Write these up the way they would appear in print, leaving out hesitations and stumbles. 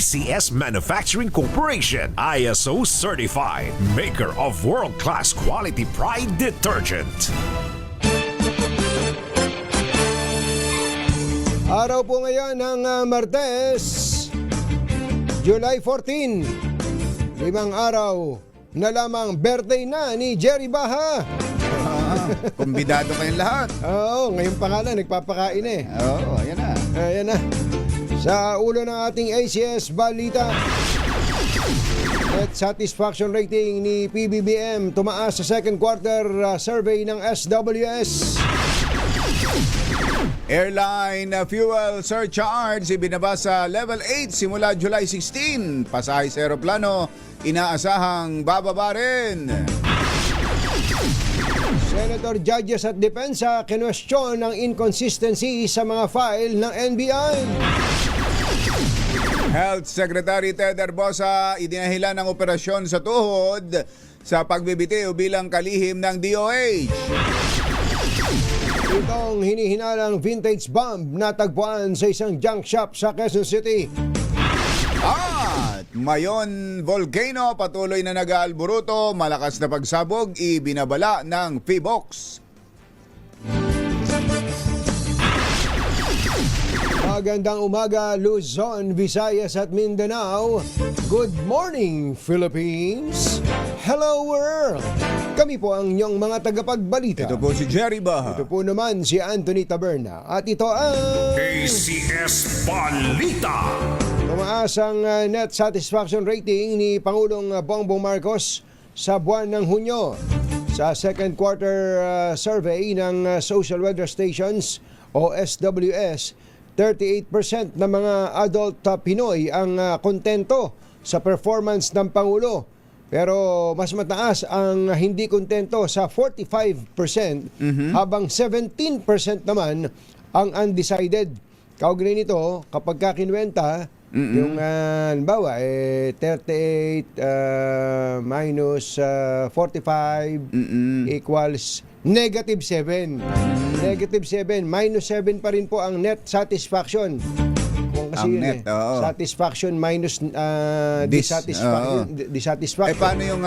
CS Manufacturing Corporation, ISO certified, maker of world-class quality Pride detergent. Araw po ngayon ng Martes, July 14. 5 araw na lamang birthday na ni Jerry Baha. Kumbidado kayong lahat. Oo, ngayon pa nga lang, nagpapakain eh. Oo, ayan na. Ayan na. Sa ulo ng ating ACS Balita, net satisfaction rating ni PBBM tumaas sa second quarter survey ng SWS. Airline fuel surcharge ibinaba sa level 8 simula July 16. Pasahe sa eroplano, inaasahang bababa rin. Senator, judges at depensa kinwestiyon ng inconsistency sa mga file ng NBI. Health Secretary Ted Arbosa idinahilan ng operasyon sa tuhod sa pagbibitiw bilang kalihim ng DOH. Itong hinihinalang vintage bomb na tagpuan sa isang junk shop sa Quezon City. At Mayon Volcano patuloy na nag-aalburuto, malakas na pagsabog ibinabala ng PHIVOLCS. Magandang umaga, Luzon, Visayas at Mindanao. Good morning, Philippines. Hello, world. Kami po ang inyong mga tagapagbalita. Ito po si Jerry Baha. Ito po naman si Anthony Taberna. At ito ang ACS Balita. tumaas ang net satisfaction rating ni Pangulong Bongbong Marcos sa buwan ng Hunyo. Sa second quarter survey ng Social Weather Stations o SWS, 38% ng mga adult Pinoy ang kontento sa performance ng Pangulo. Pero mas mataas ang hindi kontento sa 45%, habang 17% naman ang undecided. Kaugnay nito, kapag kakinwenta, yung halimbawa, 38 minus 45 equals negative 7. Negative 7, minus 7 pa rin po ang net satisfaction. Kung kasi Ang yun net, oo. satisfaction minus dissatisfaction. Paano yung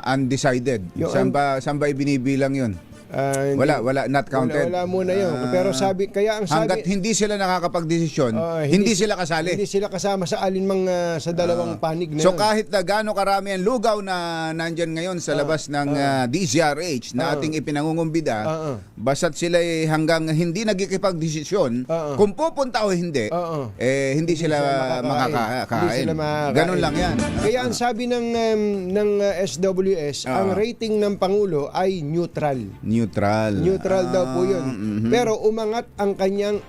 undecided? Yung Saan ba ibinibilang yun? Wala, not counted. Wala muna yun. Pero kaya ang sabi, hanggat hindi sila nakakapagdesisyon, hindi sila kasali. hindi sila kasama sa alinmang sa dalawang panig na So yun. kahit na gaano karami ang lugaw na nandyan ngayon sa labas ng DZRH na ating ipinangungumbida, basta't sila hanggang hindi nagkikipagdesisyon, kung pupunta o hindi, hindi sila makakain. Hindi sila makakain. Ganun lang yan. Kaya ang sabi ng SWS, ang rating ng Pangulo ay neutral. Neutral daw po 'yun. Pero umangat ang kanyang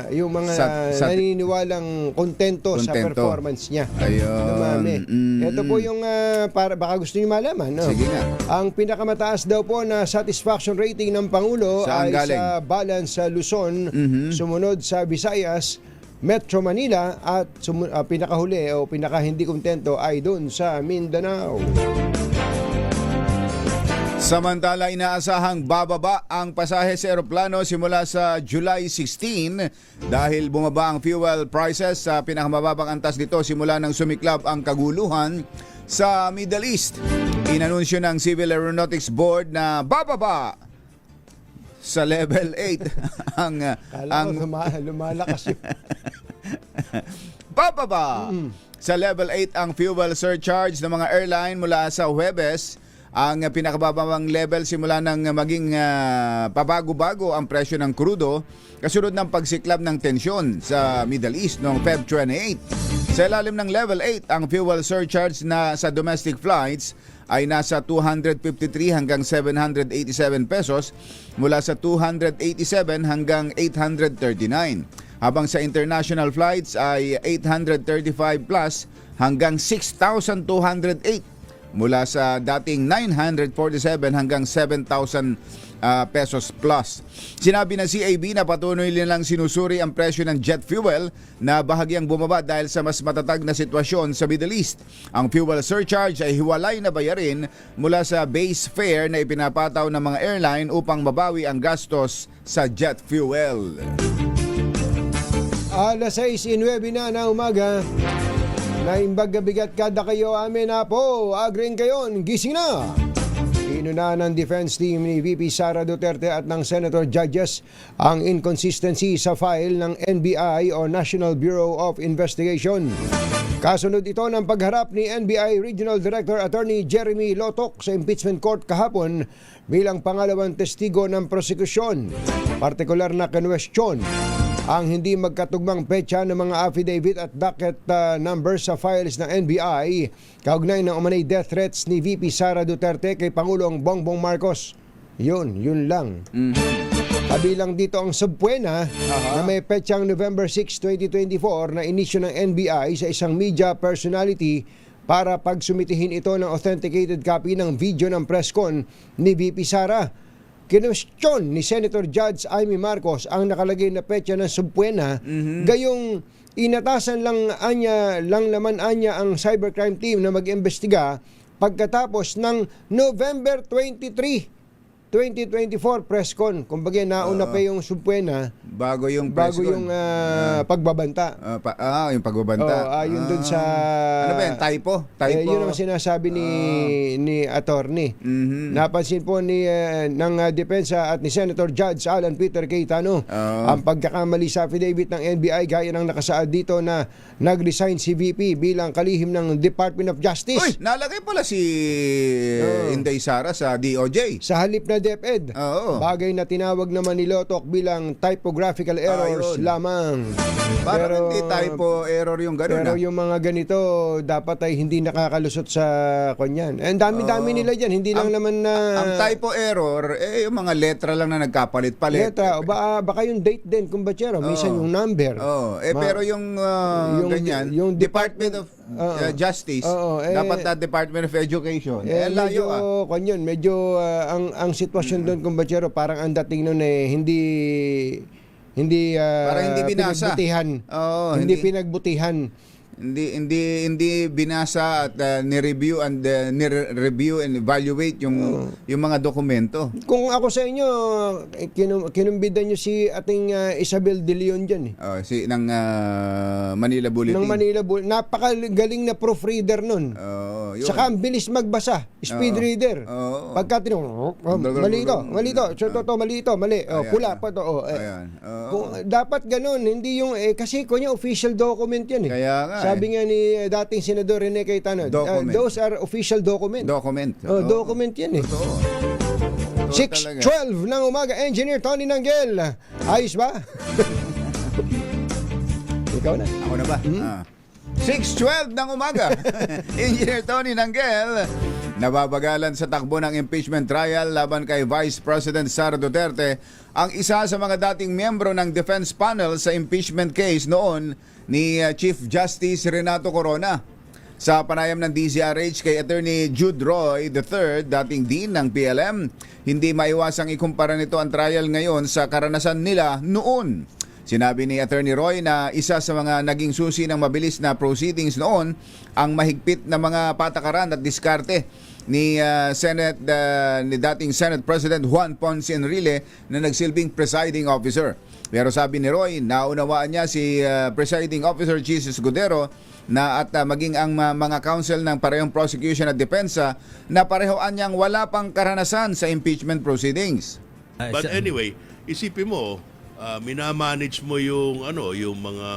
yung mga naniniwalang kontento sa performance niya. Ayun. Dumami. Ito po yung para baka gusto niyo malaman, no? Sige nga. Ang pinakamataas daw po na satisfaction rating ng Pangulo Saan ay galing? sa Balance sa Luzon, sumunod sa Visayas, Metro Manila at pinakahuli o pinaka hindi kontento ay doon sa Mindanao. Samantala, inaasahang bababa ang pasahe sa eroplano simula sa July 16 dahil bumaba ang fuel prices sa pinakamababang antas nito simula nang sumiklab ang kaguluhan sa Middle East. Inanunsyo ng Civil Aeronautics Board na bababa sa level 8 lumalakas yun. bababa sa level 8 ang fuel surcharge ng mga airline mula sa Huwebes. Ang pinakababang level simula nang maging pabago-bago ang presyo ng krudo kasunod ng pagsiklab ng tensyon sa Middle East noong Feb 28. Sa ilalim ng level 8, ang fuel surcharge na sa domestic flights ay nasa 253 hanggang 787 pesos mula sa 287 hanggang 839. Habang sa international flights ay 835 plus hanggang 6,208 mula sa dating 947 hanggang 7,000 pesos plus. Sinabi ng CAB na patuloy nilang sinusuri ang presyo ng jet fuel na bahagyang bumaba dahil sa mas matatag na sitwasyon sa Middle East. Ang fuel surcharge ay hiwalay na bayarin mula sa base fare na ipinapataw ng mga airline upang mabawi ang gastos sa jet fuel. Alas 6:09 na umaga. Naimbag bigat kada kayo amin na po. Agring kayon, gising na. Inuna ng defense team ni VP Sara Duterte at ng Senator Judges ang inconsistency sa file ng NBI o National Bureau of Investigation. Kasunod ito ng pagharap ni NBI Regional Director Attorney Jeremy Lotok sa impeachment court kahapon bilang pangalawang testigo ng prosekusyon. Partikular na kinwestiyon ang hindi magkatugmang petsa ng mga affidavit at docket numbers sa files ng NBI kaugnay ng umanay death threats ni VP Sara Duterte kay Pangulong Bongbong Marcos. Yun lang. Kabilang dito ang subpoena na may petsang November 6, 2024 na inisyo ng NBI sa isang media personality para pagsumitihin ito ng authenticated copy ng video ng press con ni VP Sara. Kinwestiyon ni Senator Judge Amy Marcos ang nakalagay na petsa ng subpoena, gayong inatasan lang naman anya ang cybercrime team na mag-imbestiga pagkatapos ng November 23, 2024 press con. Kumbaga nauna pa yung subpoena Bago yung press con. pagbabanta. Yung pagbabanta. Yun dun sa... Ano ba yan? Typo? Yun ang sinasabi ni attorney. Napansin po ng depensa at ni Senator Judge Alan Peter Cayetano ang pagkakamali sa affidavit ng NBI gaya ng nakasaad dito na nag-resign si VP bilang kalihim ng Department of Justice. Uy, nalagay pala si Inday Sara sa DOJ. Sa halip na DepEd. Bagay na tinawag naman ni Lotok bilang typographical errors lamang. Parang hindi typo error yung gano'n. Pero yung mga ganito dapat ay hindi nakakalusot sa kanyan. And dami-dami nila dyan. Hindi lang naman na... Ang typo error, yung mga letra lang na nagkapalit-palit. Letra. Baka yung date din, kumbatsero. Minsan yung number. Pero yung ganyan, yung Department of Justice, dapat na Department of Education. Layo medyo ang sitwasyon doon, kumbatsero, parang ang dating noon hindi parang hindi binasa. Pinagbutihan. Hindi pinagbutihan. Hindi binasa at ni-review and evaluate yung mga dokumento. Kung ako sa inyo, kinumbidan nyo si ating Isabel De Leon dyan. Ng Manila Bulletin. Ng Manila Bulletin. Napakagaling na proofreader nun. Saka ang bilis magbasa. Speed reader. Pagka tinong, mali ito. So, mali ito. Pula pa ito. Dapat ganun. Hindi yung, kasi kunya official document yan. Kaya nga. Sabi nga ni dating Senador Rene Cayetano, those are official document. Document yan eh. 6:12 ng umaga, Engineer Tony Nanggel. Ayos ba? Ikaw na. Ako na ba? 6:12 ng umaga, Engineer Tony Nanggel. Nababagalan sa takbo ng impeachment trial laban kay Vice President Sara Duterte ang isa sa mga dating miyembro ng defense panel sa impeachment case noon ni Chief Justice Renato Corona. Sa panayam ng DZRH kay Attorney Jude Roy III, dating dean ng PLM, hindi maiwasang ikumpara nito ang trial ngayon sa karanasan nila noon. Sinabi ni Attorney Roy na isa sa mga naging susi ng mabilis na proceedings noon ang mahigpit na mga patakaran at diskarte ni dating Senate President Juan Ponce Enrile na nagsilbing presiding officer. Pero sabi ni Roy, naunawaan niya si Presiding Officer Jesus Escudero at maging ang mga counsel ng parehong prosecution at depensa na parehoan niyang wala pang karanasan sa impeachment proceedings. But anyway, isipin mo, minamanage mo yung mga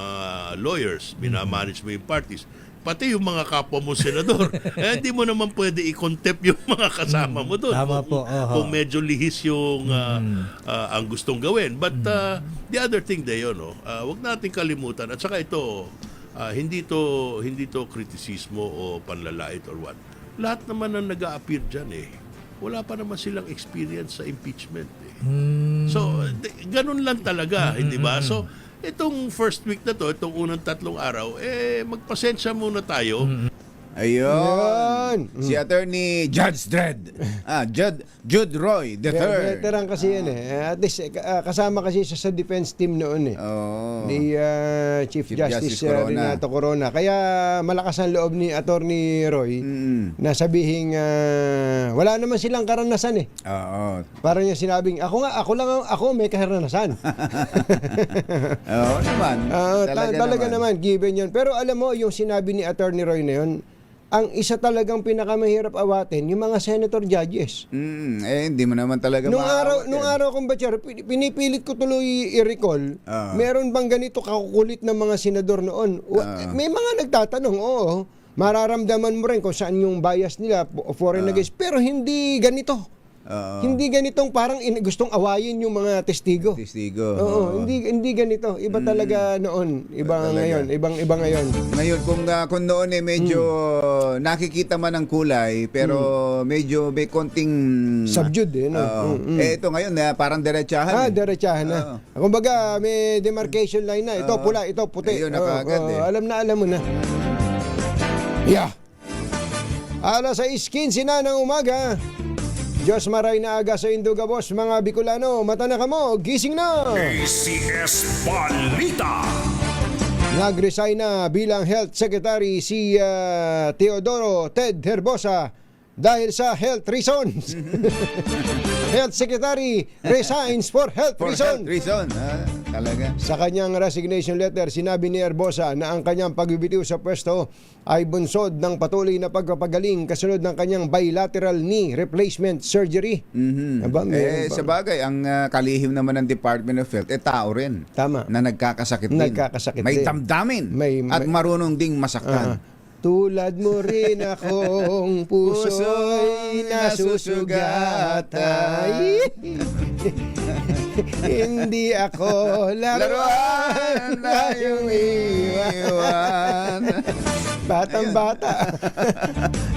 lawyers, minamanage mo yung parties, pati yung mga kapwa mo senador. Hindi mo naman pwede i-contempt yung mga kasama mo doon. Tama po. Kung medyo lihis yung ang gustong gawin. But the other thing wag nating kalimutan. At saka ito, hindi to kritisismo o panlalait or what. Lahat naman ang nag-a-appear dyan wala pa naman silang experience sa impeachment So, ganun lang talaga, hindi ba? So, itong first week na to, itong unang 3 araw, magpasensya muna tayo. Ayun. Si Attorney Judge Dredd. Jude Roy the third. Veteran kasi yan eh. At least, kasama kasi siya sa defense team noon eh. Oh. Ni Chief Justice Corona. Renato Corona. Kaya malakas ang loob ni Attorney Roy na sabihing wala naman silang karanasan eh. Oo. Parang niya sinabing, ako may karanasan. Oo naman. Talaga naman, given yun. Pero alam mo, yung sinabi ni Attorney Roy na yun, ang isa talagang pinakamahirap awatin, yung mga senator judges. Hindi mo naman talaga Nung maawat araw kong batsyar, pinipilit ko tuloy i-recall, meron bang ganito kakukulit na mga senador noon? May mga nagtatanong, oo, mararamdaman mo rin kung saan yung bias nila, foreign against, pero hindi ganito. Hindi ganitong parang gustong awayin yung mga testigo. Oo, hindi ganito. Iba talaga noon, iba ngayon, ibang-iba ngayon. Ngayon kung noon medyo nakikita man ang kulay pero medyo may konting Subdued eh, no? ito ngayon parang diretsahan. Diretsahan na. Kumbaga, may demarcation line na. Ito pula, ito puti. Ayun na kaagad Alam mo na. Yeah. Alas 6:15 na ng umaga. Diyos maray na aga sa Induga Boss, mga Bicolano. Mata na kamo, gising na! ACS Balita. Nag-resign na bilang Health Secretary si Teodoro Ted Herbosa dahil sa health reasons. Health Secretary resigns for health reasons. Talaga. Sa kanyang resignation letter, sinabi ni Herbosa na ang kanyang pagbibitiw sa pwesto ay bunsod ng patuloy na pagpapagaling kasunod ng kanyang bilateral knee replacement surgery. Sa bagay, ang kalihim naman ng Department of Health, tao rin. Tama. Na nagkakasakit din. May damdamin. At marunong ding masaktan. Tulad mo rin akong puso'y nasusugatan. Hindi ako laruan na yung iwan. Batang-bata.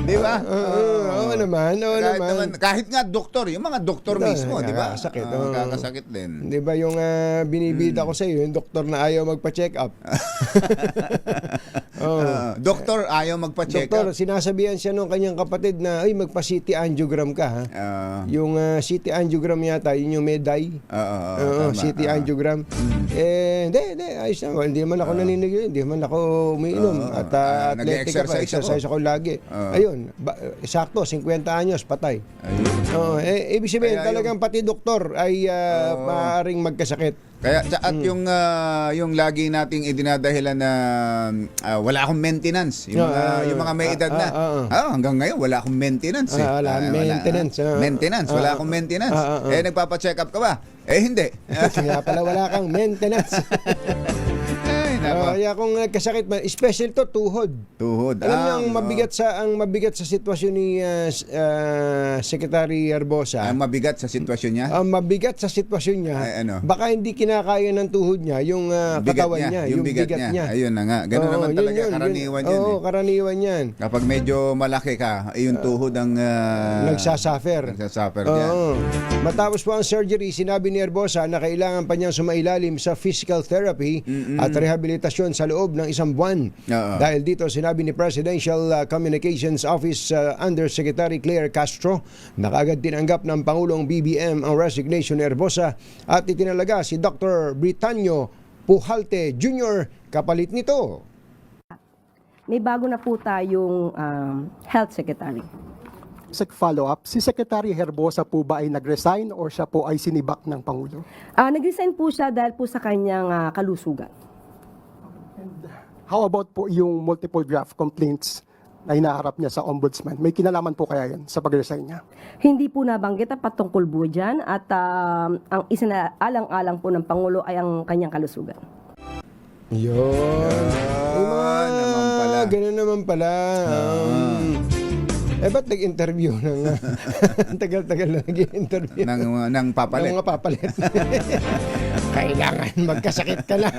Di ba? Oo naman. Kahit nga doktor, yung mga doktor mismo, di ba? Nakakasakit. Nakakasakit din. Di ba yung binibida ko sa iyo, yung doktor na ayaw magpa-check up. Doktor ayaw magpa-check Doktor, up. sinasabihan siya nung kanyang kapatid na, ay, magpa-CT angiogram ka, ha? Yung CT angiogram yata, yun yung meday. CT angiogram. Hindi, ayos na. Hindi naman ako naninigaw, hindi naman ako umiinom. At athletic pa, exercise ako lagi. Ayun, sakto, 50 anyos, patay. Ibig sabihin, talagang pati doktor ay maaaring magkasakit. Kaya at yung lagi nating idinadahilan na wala akong maintenance, yung mga may edad na. Hanggang ngayon wala akong maintenance. Maintenance, wala akong maintenance. Nagpapa-check up ka ba? Hindi. Kaya pala wala kang maintenance. Kaya kung nagkasakit man, special to tuhod. Alam niyo ang mabigat sa sitwasyon ni Secretary Herbosa. Ang mabigat sa sitwasyon niya? Ang mabigat sa sitwasyon niya. Baka hindi kinakaya ng tuhod niya yung katawan niya, yung bigat niya. Ayun na nga. Ganun naman talaga karaniwan yan. Oo, karaniwan yan. Kapag medyo malaki ka, yung tuhod ang nagsasuffer. Yan. Matapos po ang surgery, sinabi ni Herbosa na kailangan pa niyang sumailalim sa physical therapy at rehabilitasyon sa loob ng isang buwan. Dahil dito, sinabi ni Presidential Communications Office Undersecretary Claire Castro na kaagad tinanggap ng Pangulong BBM ang resignation ni Herbosa at itinalaga si Dr. Britanio Pujalte Jr. kapalit nito. May bago na po tayong Health Secretary. Sa follow-up, si Secretary Herbosa po ba ay nag-resign or siya po ay sinibak ng Pangulo? Nag-resign po siya dahil po sa kanyang kalusugan. How about po yung multiple draft complaints na hinaharap niya sa ombudsman? May kinalaman po kaya yan sa pag-resign niya? Hindi po nabanggit ang patungkol po dyan at ang isinaalang-alang po ng Pangulo ay ang kanyang kalusugan. Ganun naman pala. Ba't nag-interview ng tagal-tagal na nag-interview? Ng papalit. Ng mga papalit. Kailangan magkasakit ka na.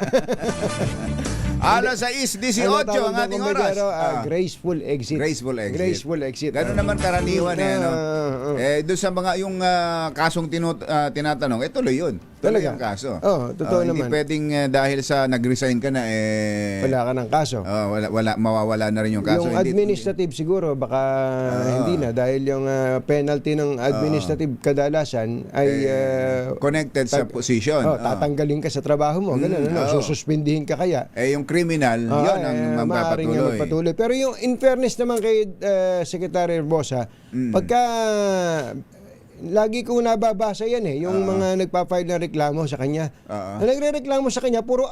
Alas 6:18 ang ating oras. Graceful exit. Graceful exit. Ganun naman karaniwan doon sa mga yung kasong tinatanong, tuloy yun. Tuloy Talaga? ang kaso. Oo, totoo Hindi naman. pwedeng dahil sa nag-resign ka na Wala ka ng kaso. mawawala na rin yung kaso. Yung administrative siguro baka hindi na dahil yung penalty ng administrative kadalasan ay connected sa position. tatanggalin ka sa trabaho mo, ganun, sususpindihin ka kaya. Yung criminal, yun ang maaaring magpatuloy. Pero yung in fairness naman kay Secretary Herbosa, pagka lagi ko nababasa yan yung mga nagpa-file ng reklamo sa kanya. Nagrereklamo sa kanya puro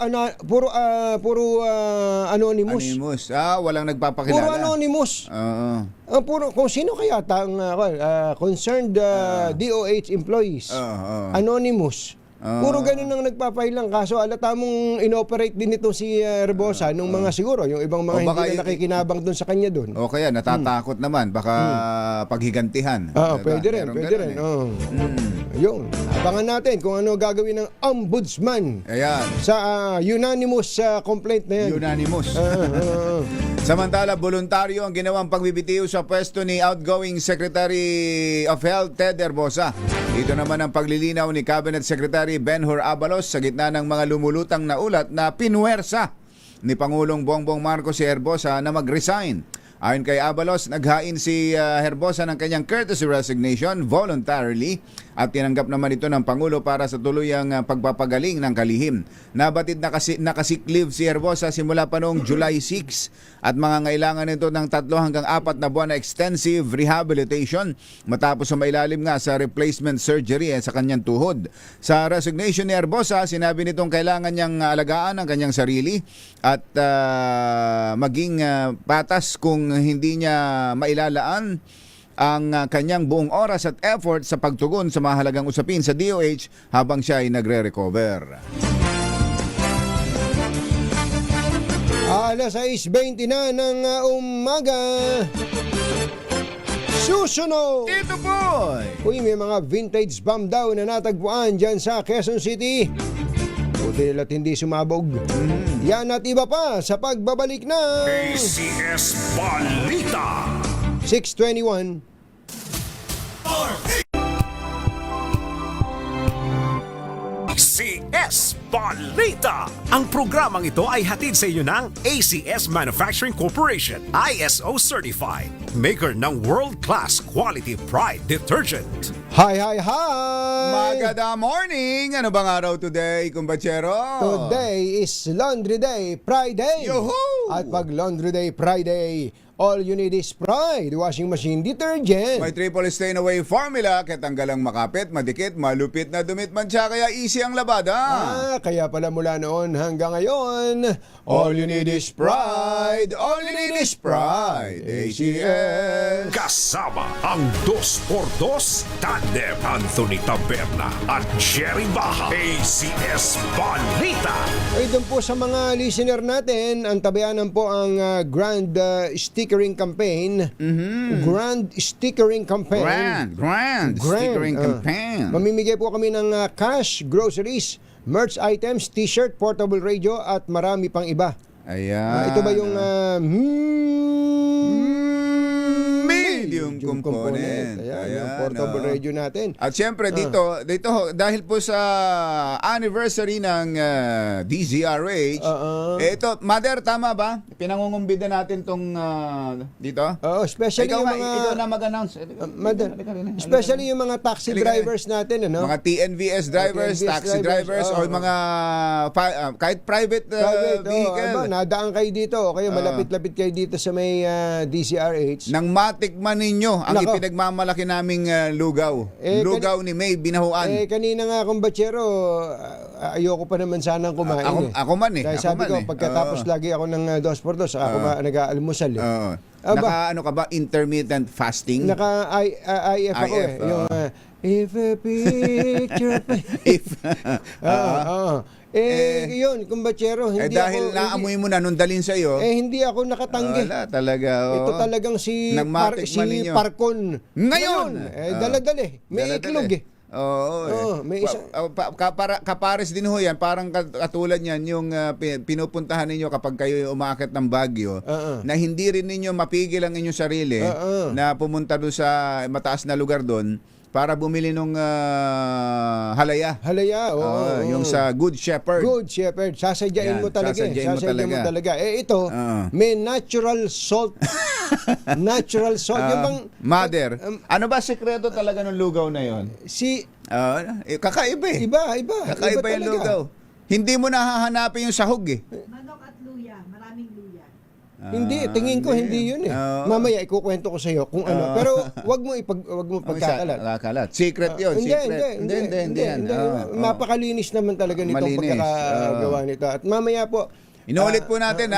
anonymous. Anonymous. Walang nagpapakilala. Puro anonymous. Puro kung sino kaya ang concerned DOH employees. Anonymous. Puro ganun ang nagpa-file ng kaso. Alata mong inoperate din ito si Herbosa nung mga siguro, yung ibang mga hindi na nakikinabang doon sa kanya doon. O kaya natatakot naman, baka paghigantihan. Pwede rin. Yun. Abangan natin kung ano gagawin ng ombudsman. Ayan. Sa unanimous complaint na yan. Unanimous. Samantala, voluntaryo ang ginawang pagbibitiw sa pwesto ni outgoing Secretary of Health Ted Herbosa. Dito naman ang paglilinaw ni Cabinet Secretary Benhur Abalos sa gitna ng mga lumulutang na ulat na pinuwersa ni Pangulong Bongbong Marcos si Herbosa na mag-resign. Ayon kay Abalos, naghain si Herbosa ng kanyang courtesy resignation voluntarily at tinanggap naman ito ng Pangulo para sa tuluyang pagpapagaling ng kalihim. Nabatid na nakasick leave si Herbosa simula pa noong July 6 at mangangailangan nito ng 3 hanggang 4 na buwan na extensive rehabilitation matapos mailalim nga sa replacement surgery sa kanyang tuhod. Sa resignation ni Herbosa, sinabi nitong kailangan niyang alagaan ang kanyang sarili at maging patas kung hindi niya mailalaan ang kanyang buong oras at effort sa pagtugon sa mahalagang usapin sa DOH habang siya ay nagre-recover. Alas 6:20 na ng umaga. Susunod! Ito boy! Uy, may mga vintage bomb daw na natagpuan dyan sa Quezon City. Buti nila't hindi sumabog. Yan at iba pa sa pagbabalik ng ACS Balita. 6:21. ACS Balita. Ang programang ito ay hatid sa iyo ng ACS Manufacturing Corporation, ISO certified, maker ng world-class quality Pride detergent. Hi! Maganda morning! Ano bang araw today, kumbachero? Today is Laundry Day Friday. Yuhu! At pag Laundry Day Friday, all you need is Pride washing machine detergent. May triple stain away formula, kaya tanggalang makapit, madikit, malupit na dumit man siya, kaya easy ang labada. Kaya pala mula noon hanggang ngayon, all you need is Pride. All you need is Pride. ACS. Kasama ang 2x2 Tandem Anthony Taberna at Jerry Baja. ACS Balita. Ay, doon po sa mga listener natin, ang tabayanan po ang Grand Stickering Campaign. Grand Stickering Campaign. Grand stickering campaign. Mamimigay po kami ng cash, groceries, merch items, t-shirt, portable radio at marami pang iba. Ayan. Ito ba yung medium component. Ayan, yung portable radio natin. At syempre dito dahil po sa anniversary ng DZRH, ito, Mother, tama ba? Pinangungumbida natin tong dito. Especially Ikaw yung nga, mga ikaw na mag-announce. especially yung mga taxi drivers natin, ano? Mga TNVS drivers, TNVS taxi drivers, o mga kahit private vehicle. Nadaan kayo dito, kayo malapit-lapit kayo dito sa may DCRH. Nang matikman ninyo ang Nako. ipinagmamalaki naming lugaw. Lugaw ni May Binahuan. Kanina nga kumbachero, ayoko pa naman sanang kumain. Ako man eh. Kaya Ako sabi man ko, eh. pagkatapos lagi ako ng 2x2, ako nag-aalmusal eh. Ano ka ba? Intermittent fasting? Naka-IF ako IF, Yung if a picture... yun, kumbachero, hindi dahil ako... naamoy mo na nung dalin sa iyo. Hindi ako nakatanggi. Wala talaga. Ito talagang si ninyo. Parcon. Ngayon! Dala-dala may iklog eh. Oo. May isa. Kapares din ho yan. Parang katulad yan yung pinupuntahan ninyo kapag kayo umaakit ng Baguio na hindi rin ninyo mapigil ang inyong sarili na pumunta doon sa mataas na lugar doon para bumili ng halaya. Halaya, oo. Yung sa Good Shepherd. Good Shepherd. Sasadyain Yan, mo talaga. sasadyain mo talaga. Ito, may natural salt. Natural salt. Yung bang, Mother, ano ba sekreto talaga ng lugaw na yon? Kakaiba eh. Iba Kakaiba yung talaga. lugaw. Hindi mo nahahanapin yung sahog eh. Manok at luya, maraming luya. Hindi, tingin ko hindi yun eh. Mamaya ikukwento ko sa iyo kung ano. Pero wag mo pagkakalat. Kakalat. Secret yun. Hindi. Mapakalinis naman talaga nitong Malinis. pagkakagawa nito. At mamaya po, Inuulit po natin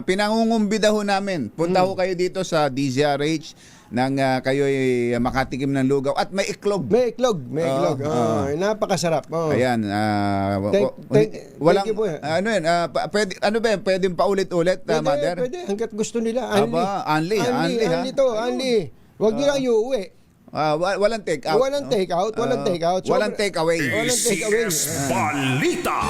pinangungumbida ho namin. Punta ho kayo dito sa DZRH nang kayo'y makatikim ng lugaw at may iklog. may iklog. Napakasarap. Ayan, Thank you po. pwedeng paulit-ulit, Mother? Pwede, hanggat gusto nila. Aba, Anli ha? Anli. Huwag nila iuwi. Walang take out. Walang take out. Walang take away. Walang take away. ACS Balita.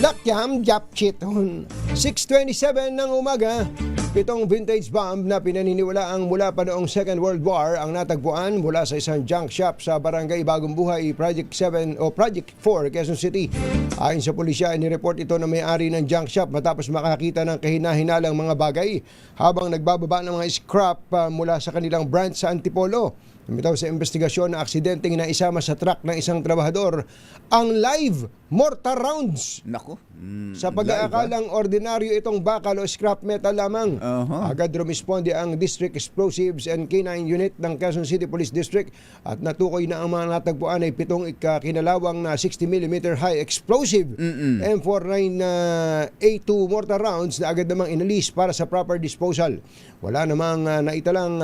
Lakyam Japchit 6:27 ng umaga. Pitong vintage bomb na pinaniniwalaang mula pa noong Second World War ang natagpuan mula sa isang junk shop sa Barangay Bagong Buhay, Project 7 o Project 4, Quezon City. Ayon sa pulisya, inireport ito ng may-ari ng junk shop matapos makakita ng kahina-hinalang mga bagay habang nagbababa ng mga scrap mula sa kanilang branch sa Antipolo. Bitaw sa investigasyon na aksidenteng na isama sa truck ng isang trabahador ang live mortar rounds. Naku. Sa pag-aakalang ordinaryo itong bakal o scrap metal lamang. Agad rumisponde ang District Explosives and K9 Unit ng Quezon City Police District at natukoy na ang mga natagpuan ay 7 kinalawang na 60mm high explosive M49 A2 mortar rounds na agad namang inalis para sa proper disposal. Wala namang naitalang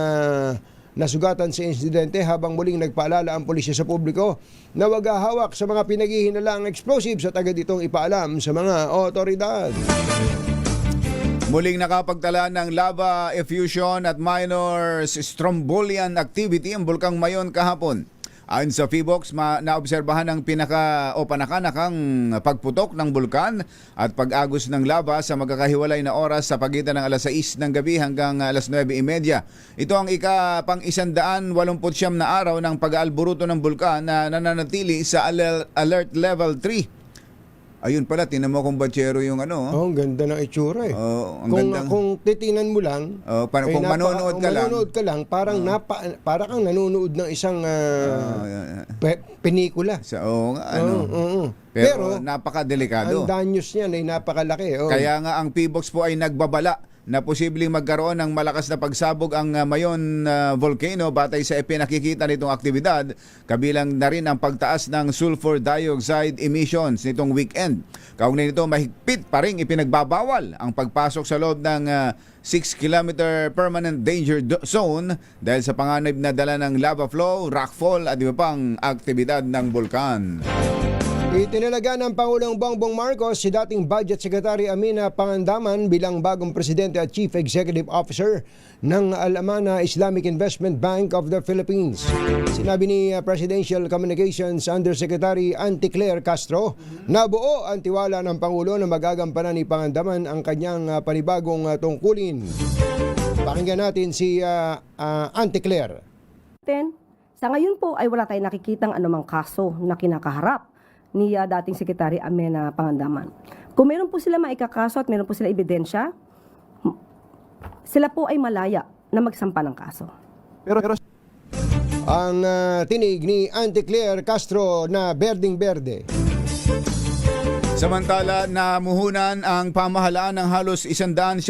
nasugatan sa insidente habang muling nagpaalala ang pulisya sa publiko na wag hawak sa mga pinaghihinalaang explosives at agad itong ipaalam sa mga otoridad. Muling nakapagtala ng lava effusion at minor strombolian activity ang Bulkang Mayon kahapon. Ayon sa PHIVOX, naobserbahan ang panakanakang pagputok ng bulkan at pag-agos ng lava sa magkakahiwalay na oras sa pagitan ng alas 6 ng gabi hanggang alas 9:30. Ito ang pang-189 na araw ng pag-aalburuto ng bulkan na nananatili sa alert level 3. Ayun pala, tinan mo kung batsero yung ano. Ang ganda ng itsura eh. Ang gandang... Kung titinan mo lang, kung manonood ka lang, parang para kang nanonood ng isang pelikula. Pero napakadelikado. Ang danyos niyan ay napakalaki. Kaya nga ang PHIVOX po ay nagbabala na posibleng magkaroon ng malakas na pagsabog ang Mayon volcano batay sa ipinakikita nitong aktibidad, kabilang na rin ang pagtaas ng sulfur dioxide emissions nitong weekend. Kaugnay nito, mahigpit pa rin ipinagbabawal ang pagpasok sa loob ng 6-kilometer permanent danger zone dahil sa panganib na dala ng lava flow, rockfall at iba pang aktibidad ng bulkan. Itinalaga ng Pangulong Bongbong Marcos si dating Budget Secretary Amina Pangandaman bilang bagong Presidente at Chief Executive Officer ng Alamana Islamic Investment Bank of the Philippines. Sinabi ni Presidential Communications Undersecretary Auntie Claire Castro na buo ang tiwala ng Pangulo na magagampanan ni Pangandaman ang kanyang panibagong tungkulin. Pakinggan natin si Auntie Claire. Sa ngayon po ay wala tayong nakikitang anumang kaso na kinakaharap ni dating Secretary Amina Pangandaman. Kung meron po sila maikakaso at meron po sila ebidensya, sila po ay malaya na magsampa ng kaso. Pero Ang tinig ni Auntie Claire Castro na berding-berde. Samantala, namuhunan ang pamahalaan ng halos 170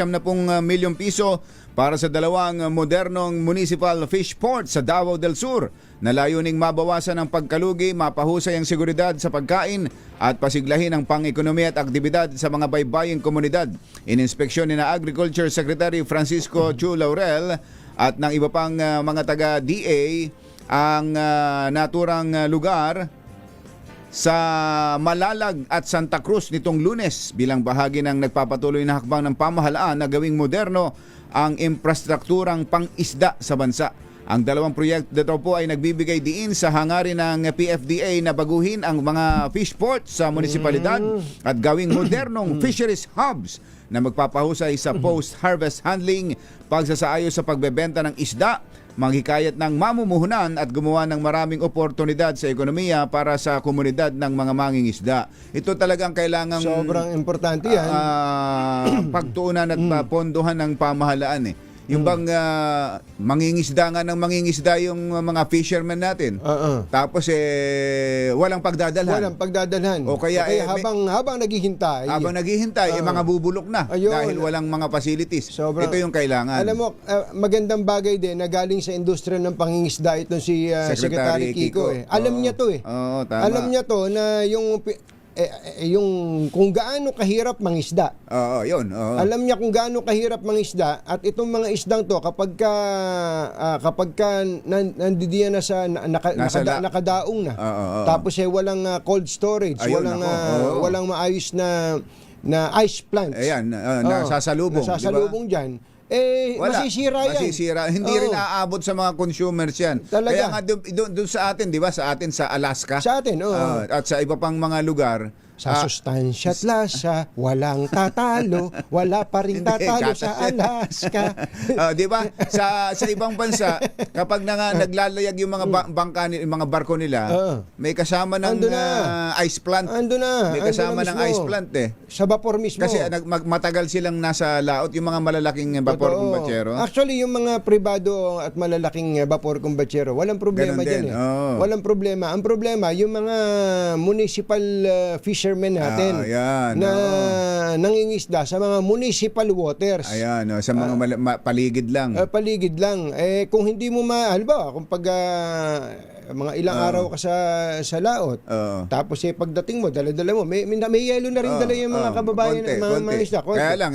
milyong piso para sa 2 modernong municipal fish port sa Davao del Sur na layuning mabawasan ang pagkalugi, mapahusay ang seguridad sa pagkain at pasiglahin ang pang-ekonomiya at aktibidad sa mga baybaying komunidad. Ininspeksyon ni na Agriculture Secretary Francisco Chu Laurel at ng iba pang mga taga-DA ang naturang lugar sa Malalag at Santa Cruz nitong Lunes bilang bahagi ng nagpapatuloy na hakbang ng pamahalaan na gawing moderno ang infrastrukturang pang-isda sa bansa. Ang 2 proyekto dito po ay nagbibigay diin sa hangarin ng PFDA na baguhin ang mga fish ports sa munisipalidad at gawing modernong fisheries hubs na magpapahusay sa post-harvest handling, pagsasaayo sa pagbebenta ng isda manghikayat ng mamumuhunan at gumawa ng maraming oportunidad sa ekonomiya para sa komunidad ng mga mangingisda. Ito talagang kailangang Sobrang importante yan. pagtuunan at pondohan ng pamahalaan Yung bang mangingisda nga ng mangingisda yung mga fishermen natin. Tapos walang pagdadalhan. Walang pagdadalhan. O kaya, habang naghihintay. Habang naghihintay, mga bubulok na. Ayun. Dahil walang mga facilities. Sobrang- Ito yung kailangan. Alam mo, magandang bagay din na galing sa industriya ng pangingisda itong si Secretary Kiko. Alam niya to Oo, tama. Alam niya to na yung kung gaano kahirap mangisda. Oo, yun. Oo. Alam niya kung gaano kahirap mangisda at itong mga isdang to kapag ka nandidiyan na sa nakadaong na. Oo. Tapos walang cold storage, Ayun, walang maayos na ice plants. Ayan, nasasalubong. Nasasalubong diyan. Wala. Masisira yan. Masisira. Hindi rin naaabot sa mga consumers yan. Talaga. Kaya nga doon sa atin, di ba? Sa atin sa Alaska. Sa atin, at sa iba pang mga lugar. Sa sustansya at lasa, walang tatalo, wala pa rin tatalo sa Alaska. Di ba? Sa ibang bansa, kapag naglalayag yung mga bangka, yung mga barko nila, may kasama ng ice plant. Ando na. May kasama ando ng na ice mismo. plant Sa vapor mismo. Kasi matagal silang nasa laot, yung mga malalaking vapor kumbatsero. Actually, yung mga pribado at malalaking vapor kumbatsero, walang problema Ganun dyan din, oo. Walang problema. Ang problema, yung mga municipal fishermen natin Ayan, na nangingisda sa mga municipal waters. Ayan, sa mga paligid lang. Paligid lang. Kung hindi mo halimbawa, kung pag mga ilang araw ka sa laot, tapos pagdating mo, dala-dala mo, may yelo na rin dala yung mga kababayan, mga isda. Kaya lang,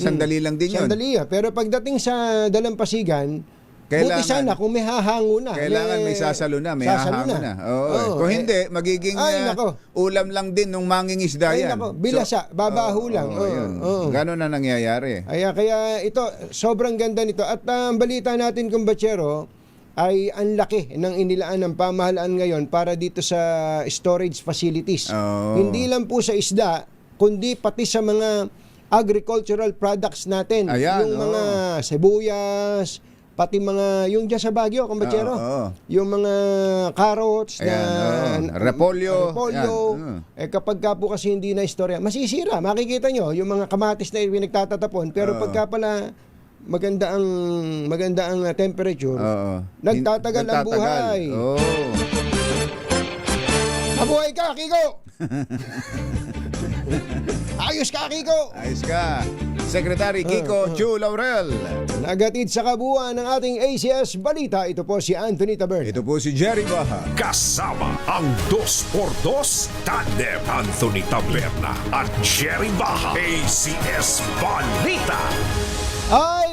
sandali lang din yun. Sandali pero pagdating sa dalampasigan, buti sana kung may hahango na. Kailangan may sasalo na, may hahango na. Kung hindi, magiging ulam lang din nung mangingisda yan. Bilasa, babaho lang. Gano'n na nangyayari. Kaya ito, sobrang ganda nito. At ang balita natin, kumbatsero, ay ang laki ng inilaan ng pamahalaan ngayon para dito sa storage facilities. Hindi lang po sa isda, kundi pati sa mga agricultural products natin. Ayan, yung mga sibuyas, pati mga, yung dyan sa Baguio, kumbatsero, yung mga carrots, repolyo. Kapag ka po kasi hindi na istorya, masisira. Makikita nyo, yung mga kamatis na pinagtatatapon, pero pagka pala maganda ang temperature, nagtatagal ang buhay. Mabuhay ka, Kiko! Ayos ka, Kiko! Ayos ka. Secretary Kiko Chu Laurel. Nagatid sa kabuuan ng ating ACS Balita, ito po si Anthony Taberna. Ito po si Jerry Baha. Kasama ang 2x2 tandem Anthony Taberna at Jerry Baha. ACS Balita. Ay!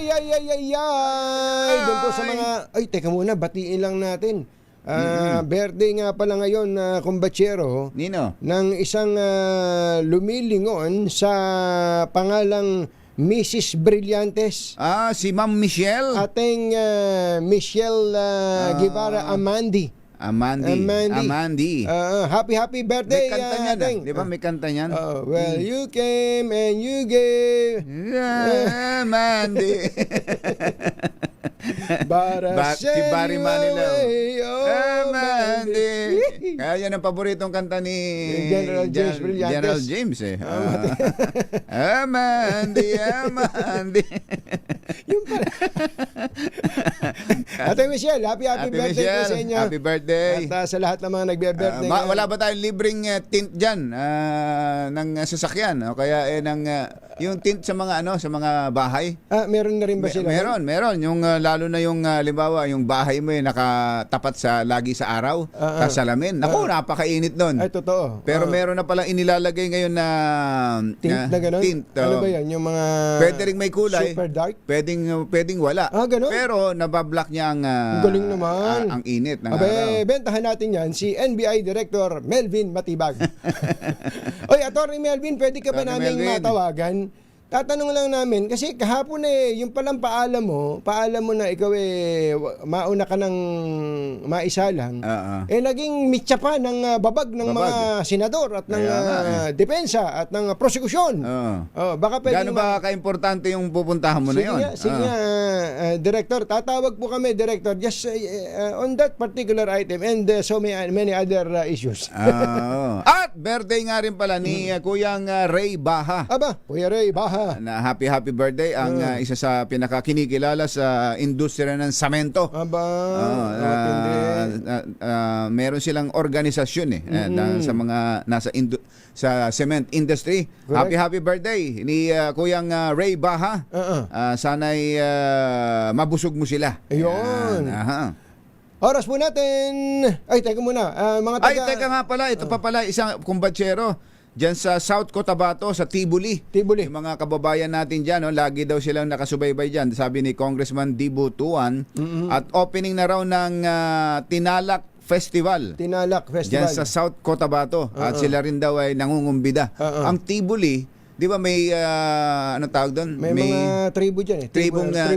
Doon po sa mga... Ay, teka muna, batiin lang natin. Birthday nga pala ngayon na kumbatsero Nino? ng isang lumilingon sa pangalang Mrs. Brillantes. Si Ma'am Michelle. Ating Michelle Guevara Amandi. Amandi. Happy birthday. May kanta niyan. Di ba may kanta niyan? Well, you came and you gave. Amandi. Si Barry Manilaw. Amandi. Kaya yan ang paboritong kanta ni General James Brillantes. General James Amandi. Yung pala. Ate Michelle, happy birthday po sa inyo. Happy birthday. At sa lahat ng mga nagbe-birthday. Wala ba tayong libreng tint dyan ng sasakyan? O kaya yung tint sa mga sa mga bahay? Meron na rin ba sila? Meron. Yung lalo na yung halimbawa, yung bahay mo nakatapat lagi sa araw, kasalamin. Naku, napakainit nun. Ay, totoo. Pero meron na palang inilalagay ngayon na tint na gano'n? Tint. Ano ba yan? Yung mga pwede rin may kulay. super dark? Pwedeng wala. Gano'n? Pero nabablock niya ang galing naman. ang init ng araw. Bentahan natin yan si NBI Director Melvin Matibag. Oy, Atty. Melvin, pwede ka ba Atty. naming Melvin. matawagan? tatanong lang namin, kasi kahapon yung palang paalam mo na ikaw mauna ka ng maisalang, naging mitya pa ng babag ng mga senador at ng Kaya nga, depensa at ng prosekusyon. Baka pwedeng... Gaano ba ka-importante yung pupuntahan mo na yun? Sige nga, Director, tatawag po kami, Director, just on that particular item and so many other issues. At birthday nga rin pala ni Kuyang Ray Baha. Aba, Kuya Ray, baha. Na happy birthday ang isa sa pinakakinikilala sa industriya ng samento. Aba, Meron silang organisasyon sa mga nasa sa cement industry. Correct. Happy birthday ni Kuyang Ray Baha. Sana'y mabusog mo sila. Ayun. Aha. Oras po natin. Ay, teka muna. Mga taga... Ay, teka nga pala, ito pa pala isang kumbatsero diyan sa South Cotabato, sa Tibuli. Tibuli. Yung mga kababayan natin diyan, lagi daw silang nakasubaybay diyan. Sabi ni Congressman Dibu Tuan, at opening na raw ng Tinalak Festival. Tinalak Festival. Diyan sa South Cotabato. At sila rin daw ay nangungumbida. Ang Tibuli, di ba may ano tawag doon? May mga tribo dyan Tribong ng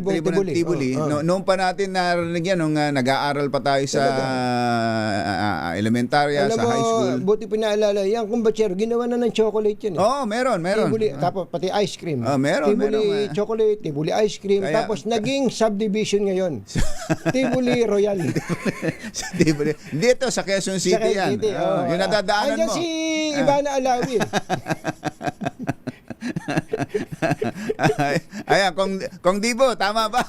Tibuli. Noong pa natin narinig yan, nung nag-aaral pa tayo sa elementarya, sa high school. Buti pinaalala, yan kumbatsero, ginawa na ng chocolate yun. Oo, meron. Tibuli, tapos pati ice cream. Meron. Tibuli chocolate, Tibuli ice cream, Kaya- tapos naging subdivision ngayon. Tibuli Royal. Sa Tibuli. Hindi ito, sa Quezon City yan. Yung nadadaanan Andyan mo. si Ivana Alawi. Ayan, kung Dibo, tama ba?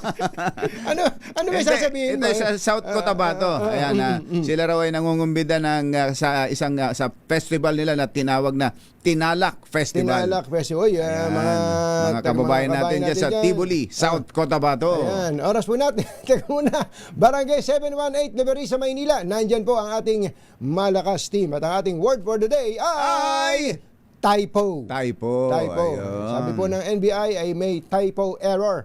ano may sasabihin mo? Ito sa South Cotabato. Ayan, sila raw ay nangungumbida ng sa isang sa festival nila na tinawag na Tinalak Festival. Tinalak Festival. Oy, Ayan, mga kababayan natin dyan sa Tibuli, South Cotabato. Ayan, oras po natin. Teka muna. Barangay 718, Liberisa, Maynila. Nandyan po ang ating malakas team. At ang ating word for the day ay... Typo. Typo. Ayun. Sabi po ng NBI ay may typo error.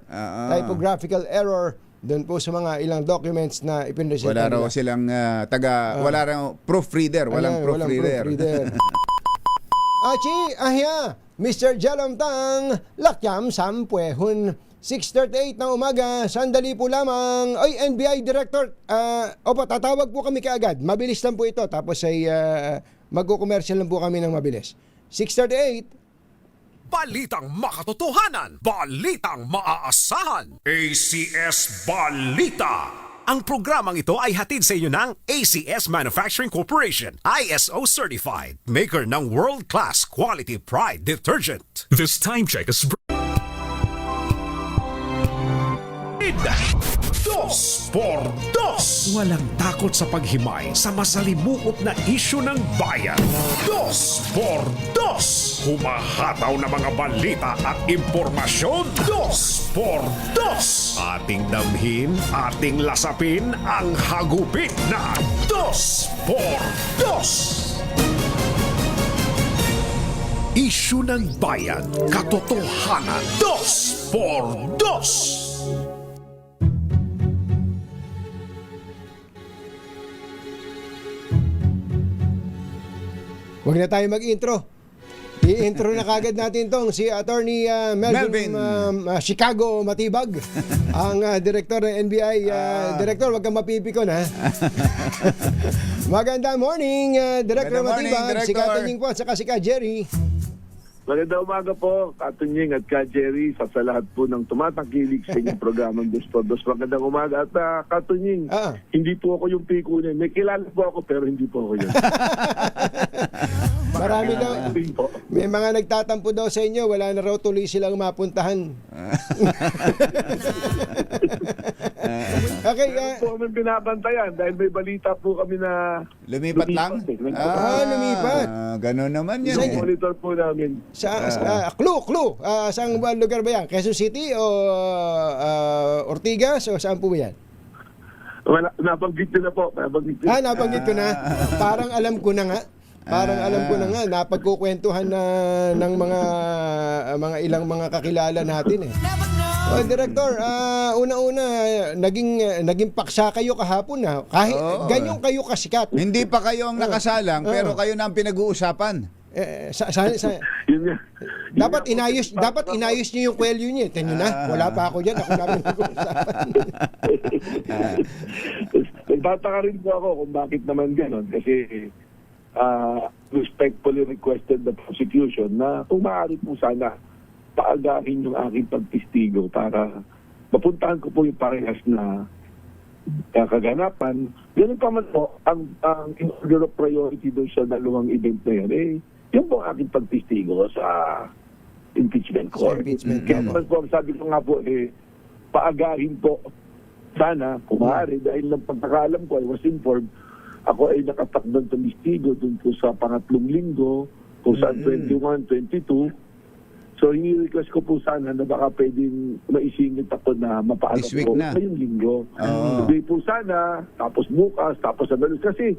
Typographical error doon po sa mga ilang documents na ipinresenta. Wala raw silang wala raw proofreader. Walang proofreader. Achi, ahya, Mr. Jalom Tang, lakyam sampuehun. 6:38 ng umaga, sandali po lamang. Ay, NBI Director, tatawag po kami kaagad. Mabilis lang po ito. Tapos ay magko-commercial lang po kami ng mabilis. 6:38. Balitang makatotohanan, balitang maaasahan. ACS Balita. Ang programang ito ay hatid sa inyo ng ACS Manufacturing Corporation, ISO certified, maker ng world-class quality pride detergent. This time check is Dos por dos. Walang takot sa paghimay sa masalimuot na isyu ng bayan. Dos por dos. Humahataw na mga balita at impormasyon. Dos por dos. Ating damhin, ating lasapin ang hagupit na dos por dos. Isyu ng bayan, katotohanan. Dos por dos. Huwag na tayo mag-intro. I-intro na kagad natin tong si Attorney Melvin Chicago Matibag, ang direktor ng NBI. Direktor, huwag kang mapipikon, ha? Magandang morning, Director Good morning, Matibag. Si Director. Katunying po at saka si Ka Jerry. Magandang umaga po, Katunying at Ka Jerry, sa lahat po ng tumatangkilik sa inyong programang Dos por Dos. Magandang umaga. At Katunying, hindi po ako yung piko niya. May kilala po ako pero hindi po ako yun. Marami daw, Po. may mga nagtatampo daw sa inyo, wala na raw tuloy silang mapuntahan. Okay, Po kami binabantayan dahil may balita po kami na Lumipat lang? lumipat. Ganun naman yan. Monitor po namin. Clue. Saan lugar ba yan? Quezon City o Ortigas o saan po ba yan? Wala, nabanggit nyo na po. Nabanggit nyo. Nabanggit ko na nga. Parang alam ko na nga. Napagkukwentuhan na ng mga ilang mga kakilala natin eh. Director, una-una naging paksa kayo kahapon na. Kahit ganyan kayo kasikat. Hindi pa kayo ang nakasalang pero kayo na ang pinag-uusapan. Yun nga. Dapat inayos niyo yung kwelyo niyo. Tingnan na, wala pa ako diyan. Ako namin nag-uusapan. Nagtataka rin po ako kung bakit naman gano'n. Kasi respectfully requested the prosecution na kung maaari po sana paagahin yung aking pagtistigo para mapuntahan ko po yung parehas na kaganapan. Ganun pa man po, ang in order of priority doon sa dalawang event na yan, yun po ang aking pagtistigo sa impeachment court. Kaya naman po, sabi ko nga po, paagahin po sana, kung maaari, dahil ng pagkakaalam ko, I was informed, ako ay nakatakdang tumistigo dun po sa pangatlong linggo, kung saan 21, 22. So, ini-request ko po sana na baka pwedeng maisingit ako na mapaalam This week po na. ngayong linggo. Today po sana, tapos bukas, tapos ano. Kasi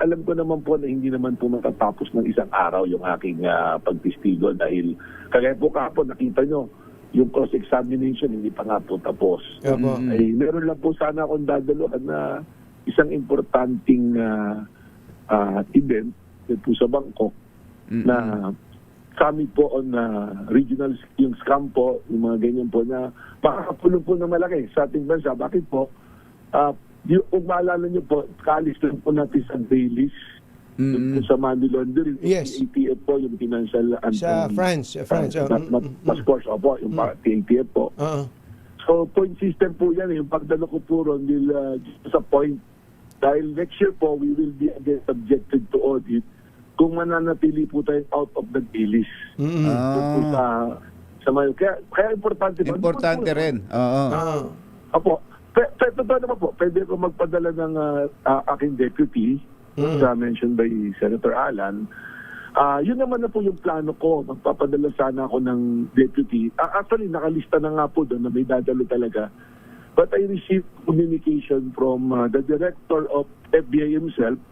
alam ko naman po na hindi naman po matatapos ng isang araw yung aking pagtistigo dahil kagaya po kahapon, nakita nyo, yung cross-examination hindi pa nga po tapos. Ay, meron lang po sana akong dadaluhan na isang importanteng event po sa Bangkok na kami po on regional yung scam po, yung mga ganyan po na makakapulong po na malaki sa ating bansa. Bakit po? Kung maalala nyo po, kaalis lang po natin sa Baileys, po sa money laundering, Yes. yung ATF po, yung financial Sa France. task force, opo, yung ATF po. So, point system po yan, yung pagdalo ko po ron, sa point, dahil next year po, we will be again subjected to audit kung mananatili po tayo out of the Baileys. Po sa mga, kaya importante po. Importante rin. Oo. Opo. Totoo naman po, pwede ko magpadala ng aking deputy, sa mentioned by Senator Alan. Yun naman na po yung plano ko. Magpapadala sana ako ng deputy. Actually, nakalista na nga po doon na may dadalo talaga. But I received communication from the director of FBI himself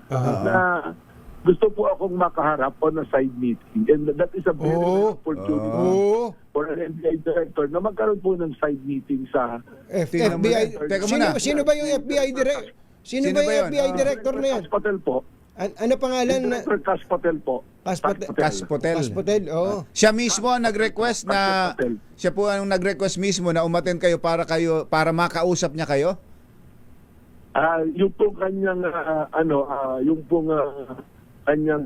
na gusto po akong makaharap on a side meeting. And that is a very rare opportunity for an FBI director na magkaroon po ng side meeting sa FBI. Teka muna. Sino ba yung FBI director? Sino ba yung FBI director na yan? Cas Patel po. Ano pangalan? Director Cas Patel po. Caspotel, oo. Siya mismo ang nag-request na Caspotel. siya po ang nag-request mismo na umattend kayo para makausap niya kayo. Yung pong kanyang yung pong kanyang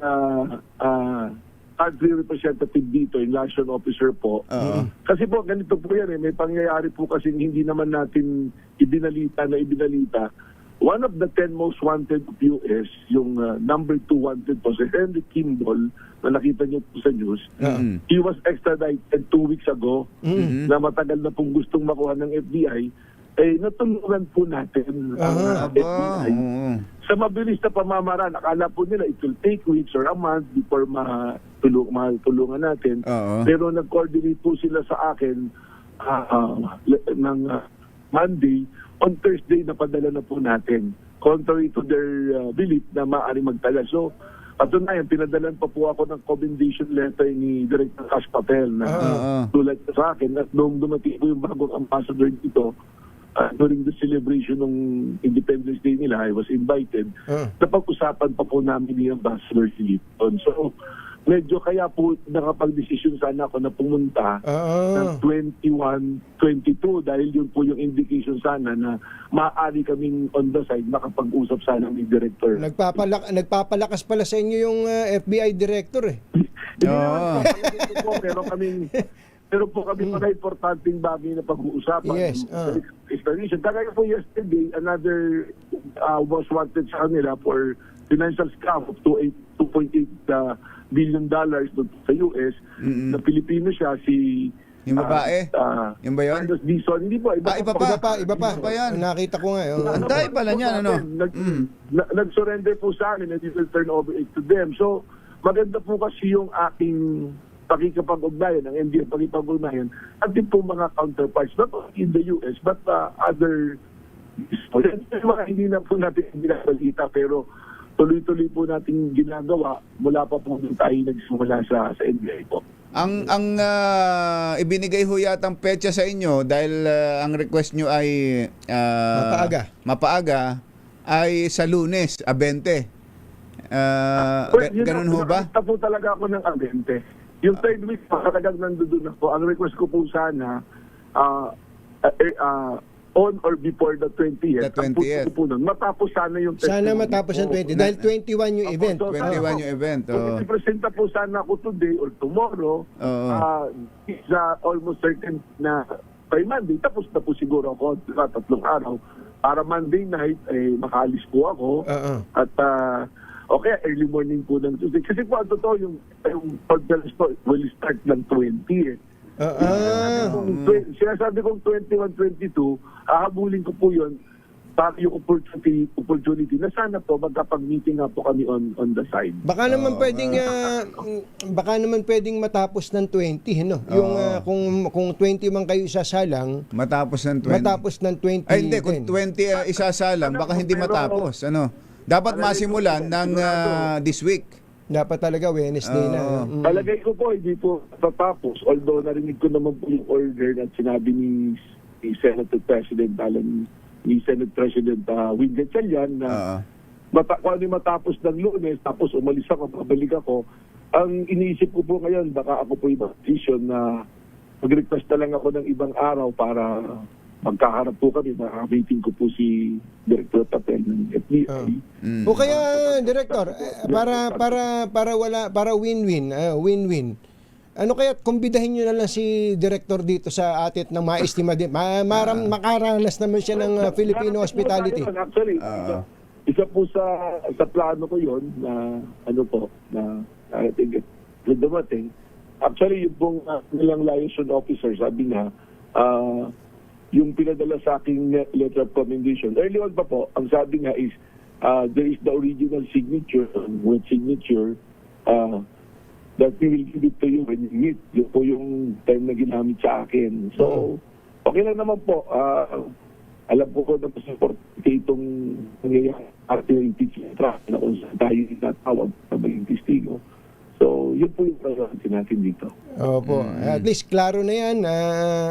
country representative dito, yung election officer po. Kasi po ganito po yan, may pangyayari po kasi hindi naman natin ibinalita. One of the 10 most wanted of US, yung number 2 wanted po, si Henry Kimball, na nakita niyo po sa news, he was extradited 2 weeks ago, na matagal na pong gustong makuha ng FBI, natulungan po natin ang FBI. Sa mabilis na pamamaraan, akala po nila it will take weeks or a month before matulungan natin. Pero nag-coordinate po sila sa akin ng Monday. On Thursday, napadala na po natin. Contrary to their belief na maaari magtala. So, patunayan, pinadalan pa po ako ng commendation letter ni Director Cas Patel na tulad sa akin. At noong dumating po yung bagong ambassador dito, during the celebration ng Independence Day nila, I was invited. Napag-usapan pa po namin ni Ambassador Philipon. So, medyo kaya po nakapag-desisyon sana ako na pumunta ng 21, 22 dahil yun po yung indication sana na maaari kaming on the side makapag-usap sana ni Director. Nagpapalakas pala sa inyo yung FBI director eh. Hindi naman po, pero po kami mga importanteng bagay na pag-uusapan. Yes. Explanation. Kagaya po yesterday, another was wanted sa kanila for financial scam of $2.8 billion doon sa US. Na Pilipino siya, si Yung babae? Yung ba yun? Carlos Dizon. Hindi po, iba pa. Iba pa. yan. Nakita ko nga. Ang dahil pala niyan, ano? Nag-surrender po sa akin and it will turn over it to them. So, maganda po kasi yung aking pakikipag-ugnayan, ang NDF pakikipag-ugnayan, at din po mga counterparts, not only in the US, but other mga hindi na po natin binabalita, pero tuloy-tuloy po natin ginagawa mula pa po nung tayo nagsimula sa NBI po. Ang ibinigay ho yatang petsa sa inyo dahil ang request nyo ay mapaaga ay sa Lunes, 20. Ganun ho ba? Nakita po talaga ako ng agente. Yung third week pa, talagang nandoon ako. Ang request ko po sana, on or before the 20th. The 20th. Ang po nun, matapos sana yung Sana testimony matapos ang ko. 20 dahil 21 yung event. So, 21 yung event. Kung ipresenta po sana ako today or tomorrow, it's almost certain na by Monday, tapos na po siguro ako 3 araw. Para Monday night, makaalis po ako. At okay, early morning po ng Tuesday. Kasi po, ang totoo, yung order will start ng 20 Sinasabi kong 21-22, ahabulin ko po yun para yung opportunity na sana po magkapag-meeting nga po kami on the side. Baka naman pwedeng matapos ng 20, no? Yung kung 20 man kayo isasalang, Matapos ng 20. matapos ng 20. Ay, hindi. Kung 20 isasalang, baka hindi matapos. Ano? Dapat masimulan ng this week. Dapat talaga Wednesday na. Palagay ko po, hindi po tatapos. Although narinig ko naman po yung order na sinabi ni Senate President ni Senate President Win Gatchalian na kung ano yung matapos ng Lunes, tapos umalis ako, pabalik ako. Ang iniisip ko po ngayon, baka ako po yung decision na mag-request na lang ako ng ibang araw para magkaharap po kami, meeting ko po si Director Patel ng FBI. O kaya Director, para win-win, win-win. Ano kaya kumbidahin niyo na lang si Director dito sa atit ng maestima din. Makaranas naman siya ng Filipino hospitality. Actually, isa po sa plano ko 'yon na na I think dumating. Actually, yung pong nilang liaison officer, sabi nga, yung pinadala sa aking letter of commendation. Early on pa po, ang sabi nga is, there is the original signature, with signature, that we will give it to you when you meet. Yun po yung time na ginamit sa akin. So, okay lang naman po. Alam po ko na mas importante itong nangyayari after yung impeachment trial na kung saan tayo itatawag na maging testigo. So, yun po yung priority natin dito. Opo. At least klaro na yan.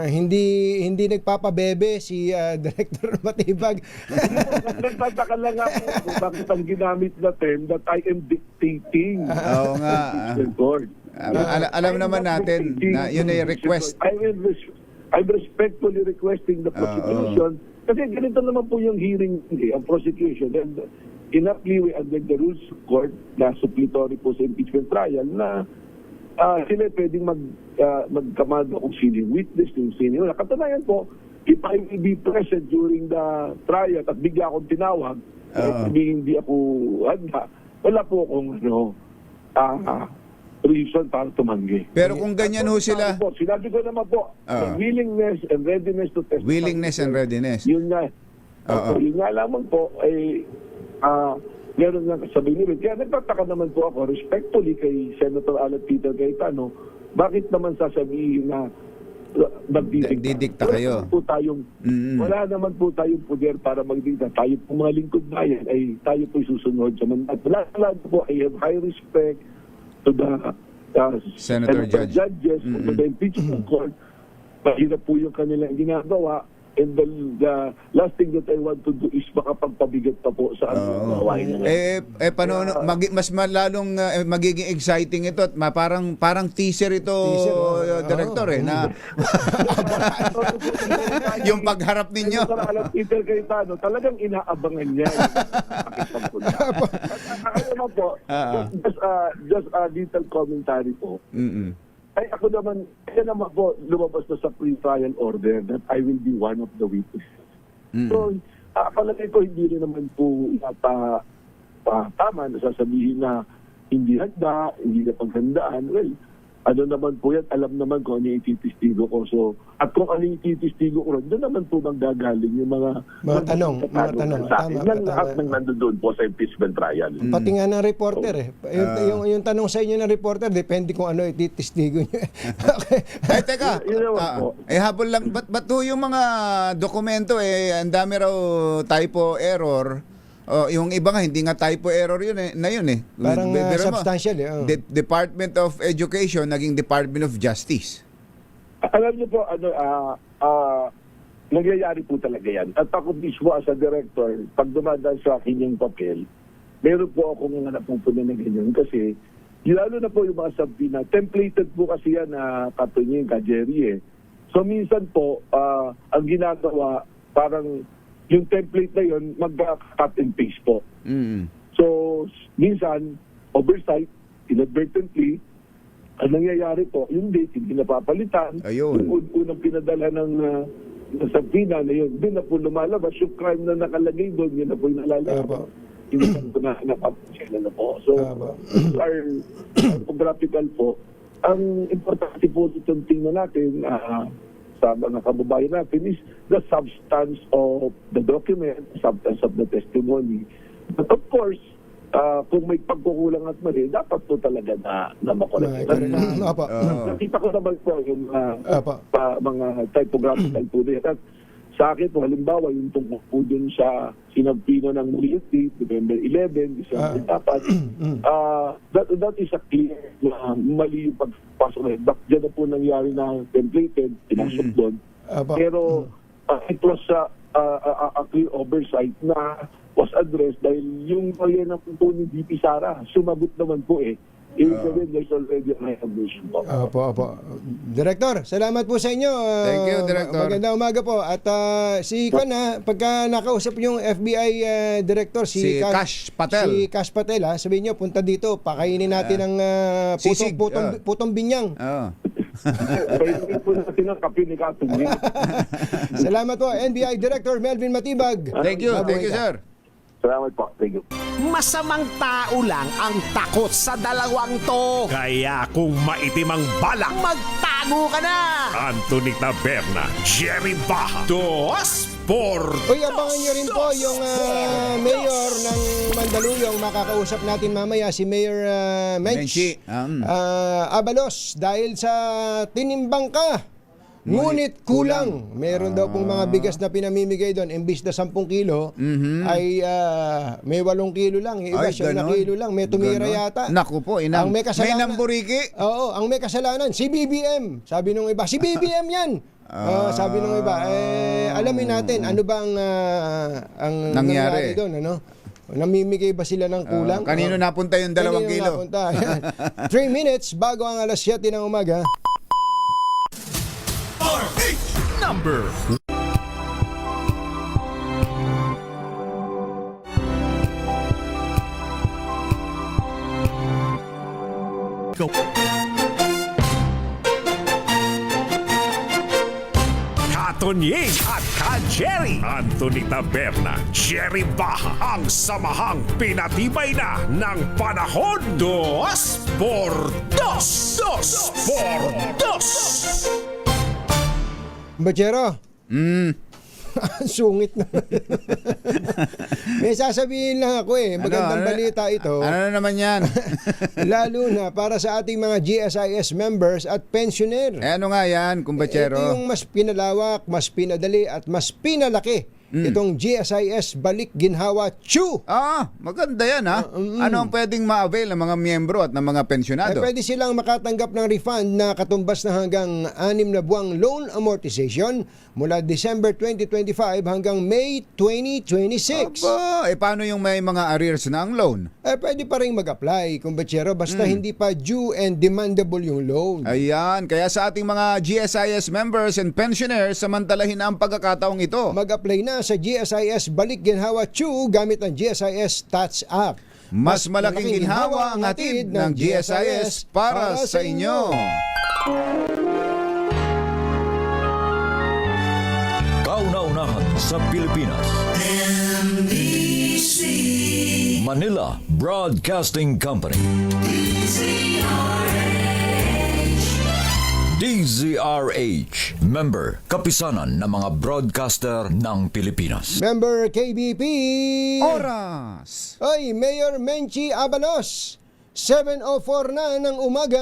Hindi nagpapabebe si Director Matibag. Nagtataka lang nga po bakit ang ginamit na term that I am dictating. Oo nga. Alam naman natin na yun ay request. I'm respectfully requesting the prosecution. Kasi ganito naman po yung hearing, ang prosecution. And inaptly under the rules of court na suppletory po sa impeachment trial na sila pwedeng magkamado kung sino yung witness, kung sino yung katunayan po, if I will be present during the trial at bigla akong tinawag, hindi ako handa, wala po akong reason para tumanggi. Pero kung ganyan ho sila... Sinabi ko naman po, willingness and readiness to testify. Willingness and readiness. Yun nga. Yun nga lamang po, meron nga kasabi nila. Kaya nagtataka naman po ako, respectfully kay Senator Alan Peter Cayetano, bakit naman sasabihin na magdidikta kayo? Wala naman po tayong poder para magdikta. Tayo po mga lingkod bayan ay tayo po susunod sa mandat. Wala po, I have high respect to the Senator judges, to the impeachment court. Mahirap po yung kanilang ginagawa. And the last thing that I want to do is makapagpabigat pa po sa gawain nila. Paano, mas lalong magiging exciting ito at parang teaser ito, Director, na yung pagharap ninyo. Alam Peter Cayetano, talagang inaabangan niya. Ano po, just a little commentary po. Ay ako naman, kaya naman po lumabas na sa pre-trial order that I will be one of the witnesses. So, palagay ko hindi rin naman po tama na sasabihin na hindi handa, hindi na paghandaan. Well, ano naman po yan, alam naman kung ano yung ititistigo ko. So, at kung ano yung ititistigo ko ron, doon naman po manggagaling yung mga tanong. Sa atin, ng lahat ng nandoon po sa impeachment trial. Pati nga ng reporter yung tanong sa inyo ng reporter, depende kung ano ititistigo nyo. Okay. Ay, teka. Habol lang, ba't yung mga dokumento, ang dami raw typo error. Yung iba nga, hindi nga typo error yun na yun eh. Parang substantial Department of Education naging Department of Justice. Alam niyo po, nangyayari po talaga yan. At ako mismo as a director, pag dumadaan sa akin yung papel, meron po akong mga napupunan na ganyan kasi lalo na po yung mga subpoena, templated po kasi yan na Katunying, Jerry eh. So minsan po, ang ginagawa, parang yung template na yun, mag-cut and paste po. So minsan, oversight, inadvertently, ang nangyayari po, yung date hindi napapalitan. Ayun. Yung unang pinadala ng subpoena na yun, doon na po lumalabas yung crime na nakalagay doon, yun na po yung nalalabas. Hindi na napapansyalan na po. So, our graphical po, ang importante po itong tingnan natin sa mga kababayan natin is the substance of the document, substance of the testimony. But of course, kung may pagkukulang at mali, dapat po talaga na makorek. Nakita ko naman po yung mga typographical po din. At sa akin po, halimbawa, yung tungkol po dun sa sinampino ng Multi, November 11, December 4, that is a clear na mali yung pagpasok na yun. Diyan na po nangyari na templated, pinasok doon. Pero it was a clear oversight na was addressed dahil yung kalyan ng po ni DP Sara, sumagot naman po eh. Ibig sabihin, there's already a recognition po. Opo. Director, salamat po sa inyo. Thank you, Director. Magandang umaga po. At si Kwan, pagka nakausap yung FBI Director, Si Kash Patel. Si Kash Patel, sabihin nyo, punta dito, pakainin natin ng Sisig. putong binyang. Pwede po natin ang kape ni Katunying. Salamat po, NBI Director Melvin Matibag. Thank you, Mabuhay ka. sir. Salamat po. Thank you. Masamang tao lang ang takot sa dalawang to. Kaya kung maitim ang balak, magtago ka na! Anthony Taberna, Jerry Baha, Dos por Uy, abangan nyo rin po yung mayor ng Mandaluyong. Makakausap natin mamaya si Mayor Menchi Abalos dahil sa tinimbang ka. Ngunit kulang. Meron daw pong mga bigas na pinamimigay doon. Imbis na 10 kilo, ay may 8 kilo lang. Yung iba, 9 kilo lang. May tumira yata. Naku po, may namburiki. Oo, ang may kasalanan, si BBM. Sabi nung iba, si BBM yan. Sabi nung iba, alamin natin, ano ba ang nangyari doon, ano? Namimigay ba sila ng kulang? Kanino napunta yung 2 kilo? 3 minutes bago ang alas 7 ng umaga. number. Go. Katonying at Jerry, Anthony Taberna, Jerry Baha, ang samahang pinatibay na ng panahon. Dos por dos. Dos por dos. Bachero. Sungit na. May sasabihin lang ako magandang balita ito. Ano naman yan? Lalo na para sa ating mga GSIS members at pensioner. Ano nga yan, kumbachero? Ito yung mas pinalawak, mas pinadali at mas pinalaki. Itong GSIS Balik Ginhawa Chew. Maganda yan Ano ang pwedeng ma-avail ng mga miyembro at ng mga pensyonado? Pwede silang makatanggap ng refund na katumbas na hanggang 6 na buwang loan amortization mula December 2025 hanggang May 2026. Paano yung may mga arrears na ang loan? Pwede pa rin mag-apply, kumbachero, basta hindi pa due and demandable yung loan. Ayan, kaya sa ating mga GSIS members and pensioners, samantalahin ang pagkakataong ito. Mag-apply na sa GSIS Balik Ginhawa Chew gamit ang GSIS Touch App. Mas malaking ginhawa ang hatid ng GSIS para sa inyo. Kauna-unahan sa Pilipinas. NBC Manila Broadcasting Company. DZRH, member, kapisanan ng mga broadcaster ng Pilipinas. Member KBP. Oras! Mayor Menchi Abalos. 7:04 na ng umaga.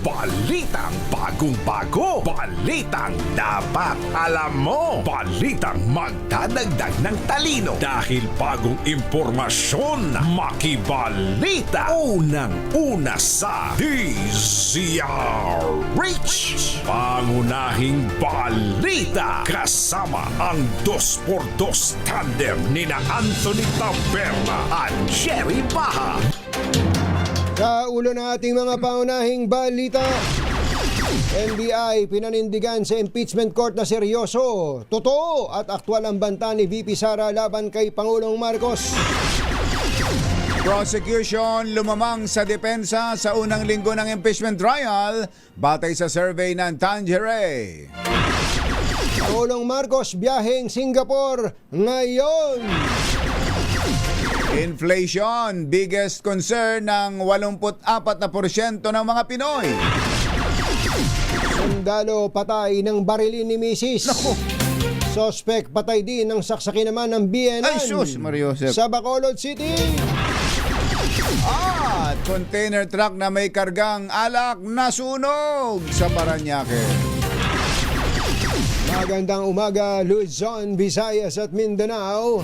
Balitang bagong-bago. Balitang dapat alam mo. Balitang magdadagdag ng talino. Dahil bagong impormasyon. Makibalita. Unang-una sa DZRH. Pangunahing balita. Kasama ang 2x2 tandem nina Anthony Taberna at Jerry Baha. Sa ulo na ating mga paunahing balita, NBI pinanindigan sa impeachment court na seryoso, totoo at aktwal ang banta ni VP Sara laban kay Pangulong Marcos. Prosecution lumamang sa depensa sa unang linggo ng impeachment trial batay sa survey ng Tangeray. Pangulong Marcos biyaheng Singapore ngayon. Inflation, biggest concern ng 84% ng mga Pinoy. Sundalo patay ng barilin ni Mrs. Suspect patay din ng saksakin naman ng BNN. Ay, sus, Mario Josep. Sa Bacolod City. At container truck na may kargang alak nasunog sa Parañaque. Magandang umaga, Luzon, Visayas at Mindanao.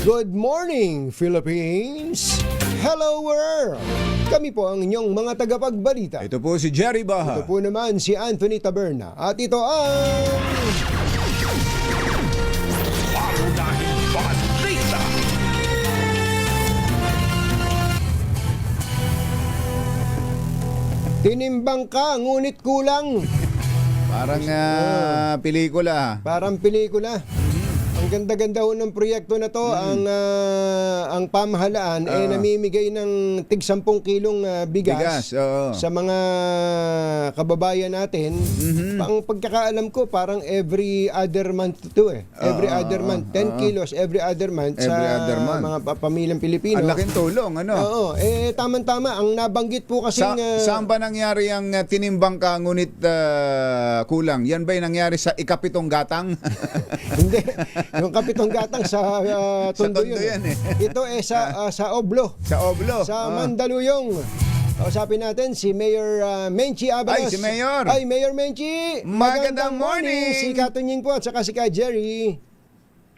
Good morning, Philippines. Hello, world. Kami po ang inyong mga tagapagbalita. Ito po si Jerry Baha. Ito po naman si Anthony Taberna. At ito ang... Pangunahing balita. Tinimbang ka, ngunit kulang. Parang pelikula. Parang pelikula. Ang ganda-ganda ho ng proyekto na to, ang pamahalaan namimigay ng tig 10 kilong bigas, oo. sa mga kababayan natin. Ang pagkakaalam ko, parang every other month to Every other month. 10 kilos every other month Every sa other month. mga pamilyang Pilipino. Ang laking tulong, ano? Oo. Tama-tama. Ang nabanggit po kasi Saan ba nangyari ang tinimbang ka ngunit kulang? Yan ba yung nangyari sa ikapitong gatang? Hindi. Yung kapitong gatang sa Tondo, Tondo yun. yan eh. Ito sa Oblo. Sa Oblo. Sa Mandaluyong. Kausapin natin si Mayor Menchi Abalos. Ay, si Mayor. Ay, Mayor Menchi. Magandang morning. Si Katunying po at saka si Ka Jerry.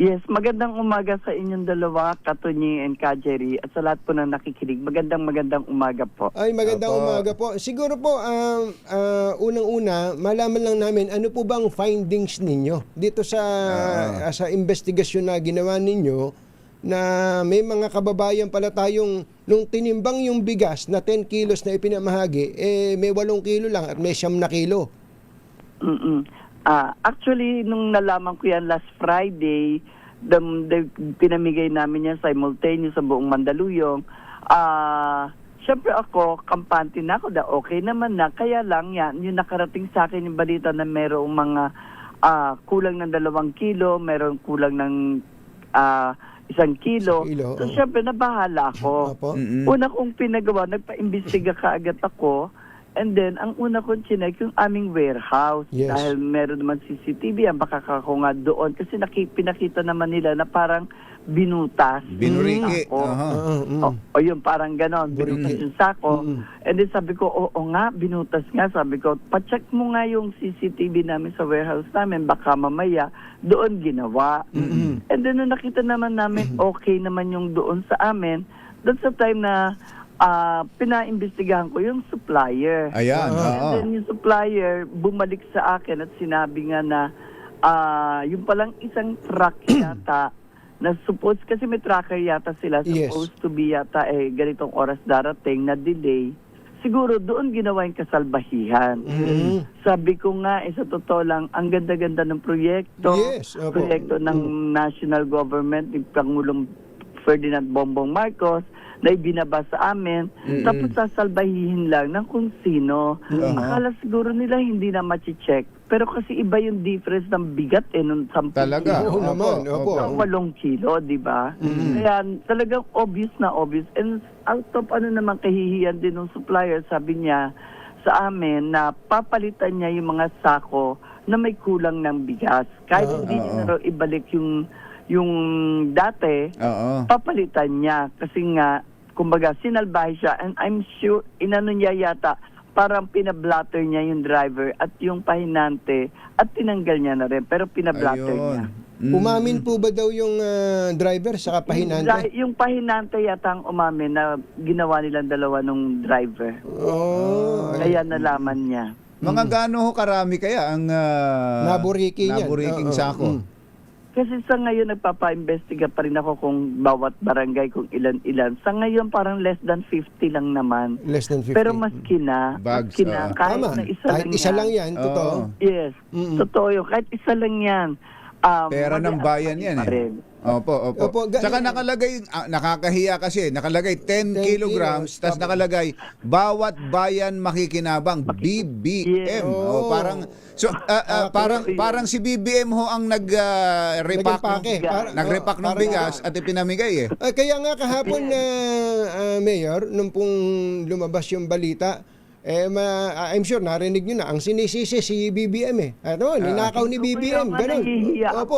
Yes, magandang umaga sa inyong dalawa, Katunying and Ka Jerry, at sa lahat po na nakikinig. Magandang umaga po. Ay, magandang Opo. umaga po. Siguro po, unang-una, malaman lang namin ano po bang findings ninyo dito sa investigasyon na ginawa ninyo na may mga kababayan pala tayong nung tinimbang yung bigas na 10 kilos na ipinamahagi, may 8 kilo lang at may 9 na kilo. Actually, nung nalaman ko yan last Friday, pinamigay namin yan simultaneous sa buong Mandaluyong. Siyempre ako, kampante na ako, okay naman na. Kaya lang yan, yung nakarating sa akin yung balita na mayroong mga kulang ng 2 kilo, mayroong kulang ng 1 kilo. So, siyempre, nabahala ako. Una kong pinagawa, nagpa-imbestiga kaagad ako. And then, ang una kong chinek, yung aming warehouse. Yes. Dahil meron naman CCTV, ang baka kako nga doon. Kasi pinakita naman nila na parang binutas. Binuriki. O yun, parang ganon. Binutas yung sako. And then sabi ko, oo nga, binutas nga. Sabi ko, pacheck mo nga yung CCTV namin sa warehouse namin. Baka mamaya, doon ginawa. And then, nung nakita naman namin, okay naman yung doon sa amin. Doon sa time na pinaimbestigahan ko yung supplier. Ayan. And then yung supplier bumalik sa akin at sinabi nga na yung palang isang truck yata na supposed, kasi may tracker yata sila, supposed to be yata ganitong oras darating na delay. Siguro doon ginawa yung kasalbahihan. Sabi ko nga, sa totoo lang, ang ganda-ganda ng proyekto. Yes, opo. Proyekto ng national government, ni Pangulong Ferdinand Bongbong Marcos, na ibinaba sa amin, tapos sasalbahihin lang ng kung sino. Akala siguro nila hindi na machi-check. Pero kasi iba yung difference ng bigat nung 10 Talaga. kilo. Oo naman, opo. Ng 8 kilo, di ba? Kaya talagang obvious na obvious. And out of naman kahihiyan din ng supplier, sabi niya sa amin na papalitan niya yung mga sako na may kulang ng bigas. Kahit hindi niya na raw ibalik yung dati, papalitan niya. Kasi nga, kumbaga, sinalbahe siya. And I'm sure, inano niya yata, parang pinablatter niya yung driver at yung pahinante at tinanggal niya na rin. Pero pinablatter niya. Umamin po ba daw yung driver sa pahinante? Yung pahinante yata ang umamin na ginawa nilang dalawa nung driver. Oh. Kaya nalaman niya. Mga gaano ho karami kaya ang naburiking sako? Kasi sa ngayon nagpapa-investiga pa rin ako kung bawat barangay kung ilan-ilan. Sa ngayon parang less than 50 lang naman. Less than 50. Pero maski na, Bags, kahit Tama. na isa Kahit lang isa yan. lang yan, totoo. Yes, totoo yun. Kahit isa lang yan. Pera ng bayan yan eh. Opo. Tsaka nakalagay, nakakahiya kasi, nakalagay 10 kilograms, tas nakalagay, bawat bayan makikinabang, BBM. Oh. Parang si BBM ho ang nag-repack Nag-impake. ng bigas at ipinamigay eh. Kaya nga kahapon na Mayor, nung pong lumabas yung balita, I'm sure narinig nyo na ang sinisisi si BBM eh. Ninakaw ni BBM, ganun. Nahihiya Opo. ako.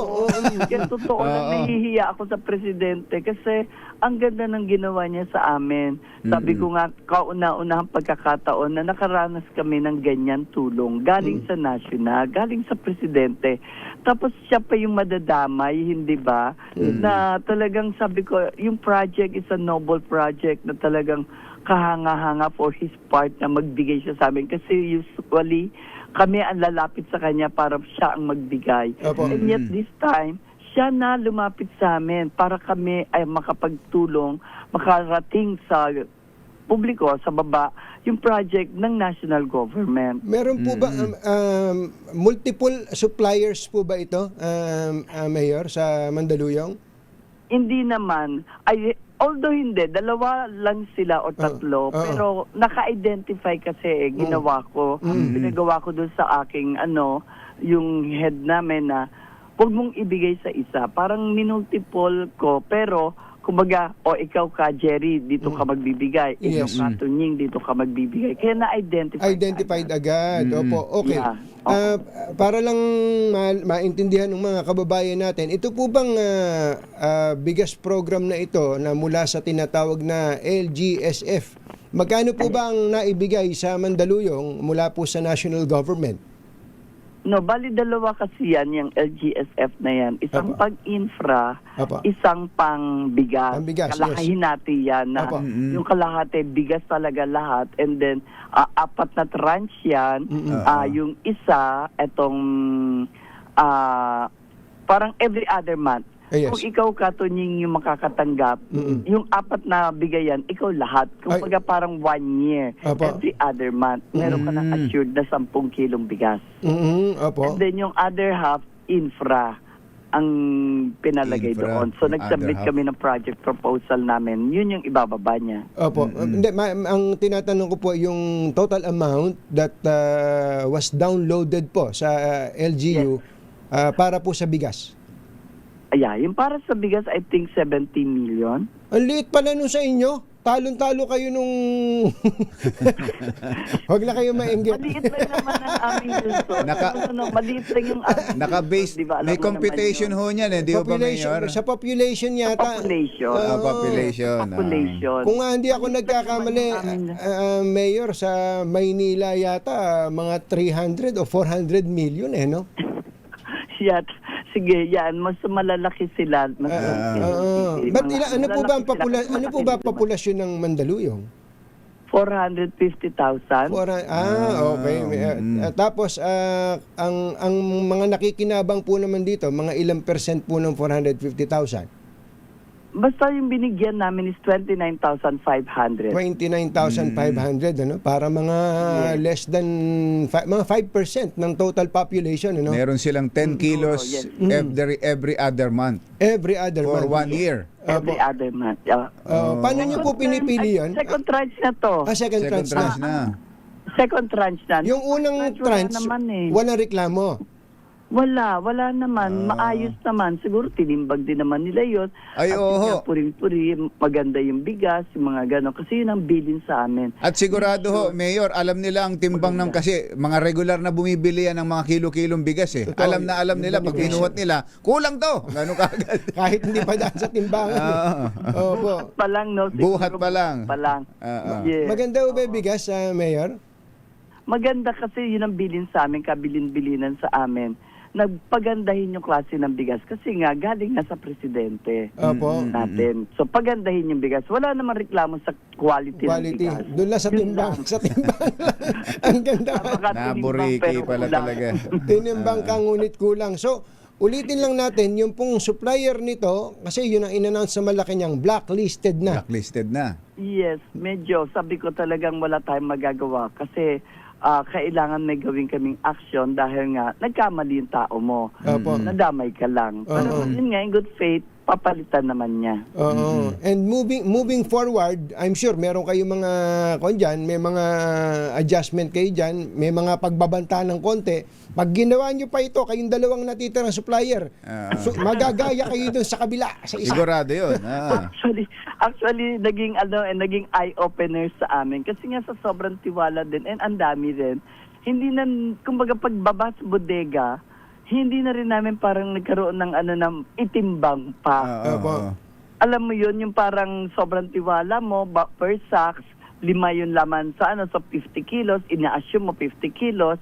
Yan totoo na nahihiya ako sa presidente kasi ang ganda ng ginawa niya sa amin. Sabi ko nga, kauna-unahang pagkakataon na nakaranas kami ng ganyan tulong. Galing sa national, galing sa presidente. Tapos siya pa yung madadamay, hindi ba? Na talagang sabi ko, yung project is a noble project na talagang kahanga-hanga for his part na magbigay siya sa amin. Kasi usually, kami ang lalapit sa kanya para siya ang magbigay. Opo. And yet this time, siya na lumapit sa amin para kami ay makapagtulong, makarating sa publiko, sa baba, yung project ng national government. Meron po ba multiple suppliers po ba ito, Mayor, sa Mandaluyong? Hindi naman. Although hindi, dalawa lang sila o tatlo, pero naka-identify kasi ginawa ko. Pinagawa ko doon sa aking yung head namin na huwag mong ibigay sa isa. Parang minultiple ko, pero kumbaga, ikaw ka, Jerry, dito ka magbibigay. Ikaw Yes. ka, Tunying, dito ka magbibigay. Kaya na-identify. Identified agad. Opo. Okay. Yeah. Para lang maintindihan ng mga kababayan natin, ito po bang bigas program na ito na mula sa tinatawag na LGSF, magkano po ba ang naibigay sa Mandaluyong mula po sa national government? No, bali dalawa kasi yan, yung LGSF na yan. Isang pag-infra, isang pang-bigas. Pang-bigas, Kalahahin natin yan na yung kalahati, bigas talaga lahat. And then, 4 na tranche yan. Yung isa, etong parang every other month. Yes. Kung ikaw ka, Tunying, yung makakatanggap, yung 4 na bigayan, ikaw lahat. Kung parang 1 year, every other month, meron ka na assured na 10 kilong bigas. Opo. And then yung other half, infra ang pinalagay doon. So nag-submit kami ng project proposal namin. Yun yung ibababa niya. Opo. Hindi, ang tinatanong ko po yung total amount that was downloaded po sa LGU para po sa bigas. Yung para sa bigas, I think 17 million. Ang liit pala nun sa inyo. Talon-talo kayo nung... Huwag na kayo mainggit. Maliit lang naman ang aming gusto. Maliit lang yung aming Naka-base, diba, may computation ho niyan eh, di ba ba, Mayor? Sa population yata. Population. Kung nga hindi ako nagkakamali, Mayor, sa Maynila yata, mga 300 o 400 million no? Sige, yan. Mas malalaki sila. But ano po ba ang populasyon ng Mandaluyong? 450,000. Okay. Tapos, ang mga nakikinabang po naman dito, mga ilang percent po ng 450,000? Basta yung binigyan namin is 29,500. 29,500, para mga less than mga 5% ng total population, Meron silang 10 kilos every other month. Every other for month. 1 year. Every other month. Paano niyo po pinipili yun? Second tranche na to. Second tranche na. Second tranche na. Yung unang tranche, naman walang reklamo. Wala naman. Maayos naman. Siguro tinimbag din naman nila yun. Ay, At oo. yun nga, puring-puri, maganda yung bigas, yung mga gano'n. Kasi yun ang bilin sa amin. At sigurado ho, Mayor, alam nila ang timbang ng kasi mga regular na bumibili yan ng mga kilo-kilong bigas eh. Totoo. Alam nila, pag kinuhat nila, kulang to. Gano'n kaagad. Kahit hindi pa daan sa timbangan. Opo. Pa lang, no? Siguro Buhat pa lang. Pa lang. Yes. Maganda ho ba yung bigas, Mayor? Maganda kasi yun ang bilin sa amin, kabilin-bilinan sa amin. Nagpagandahin yung klase ng bigas kasi nga galing na sa presidente Opo. natin. So pagandahin yung bigas. Wala namang reklamo sa quality ng bigas. Doon lang sa Yun timbang. lang. Sa timbang. Ang ganda. Baka tinimbang Naburiki pero pala kulang. talaga. Tinimbang ka ngunit kulang. So, ulitin lang natin, yung pong supplier nito, kasi yun ang in-announce sa Malacanang, blacklisted na. Blacklisted na. Yes, medyo. Sabi ko talagang wala tayong magagawa kasi kailangan may gawin kaming action dahil nga nagkamali yung tao mo. Opo. Nadamay ka lang. Pero Oo. yun nga, in good faith, papalitan naman niya. Oo. And moving forward, I'm sure meron kayong mga dyan, may mga adjustment kayo dyan, may mga pagbabanta ng konti. Pag ginawa nyo pa ito, kayong dalawang natitirang supplier, so, magagaya kayo doon sa kabila, sa isa. Sigurado yun. Actually naging naging eye opener sa amin kasi nga sa sobrang tiwala din and ang dami rin. Hindi na kumbaga pagbaba sa bodega, hindi na rin namin parang nagkaroon ng ng itimbang pa. Opo. Alam mo yun, yung parang sobrang tiwala mo, per sacks, 5 yung laman sa so 50 kilos, ina-assume mo 50 kilos,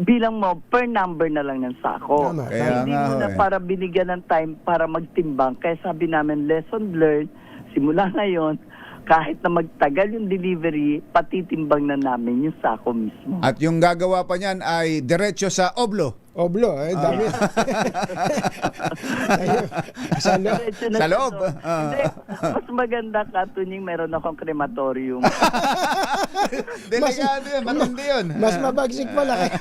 bilang mo per number na lang ng sako. Tama. Kaya Hindi nga mo ho, na para binigyan ng time para magtimbang. Kaya sabi namin, lesson learned, simula ngayon, kahit na magtagal yung delivery, patitimbang na namin yung sako mismo. At yung gagawa pa niyan ay diretso sa oblo. Oblo, dami. Sa loob. Diretso na Sa loob. Hindi, mas maganda ka, Tunying, meron akong crematorium. Delikado yun, matindi yun. Mas mabagsik pala kayo.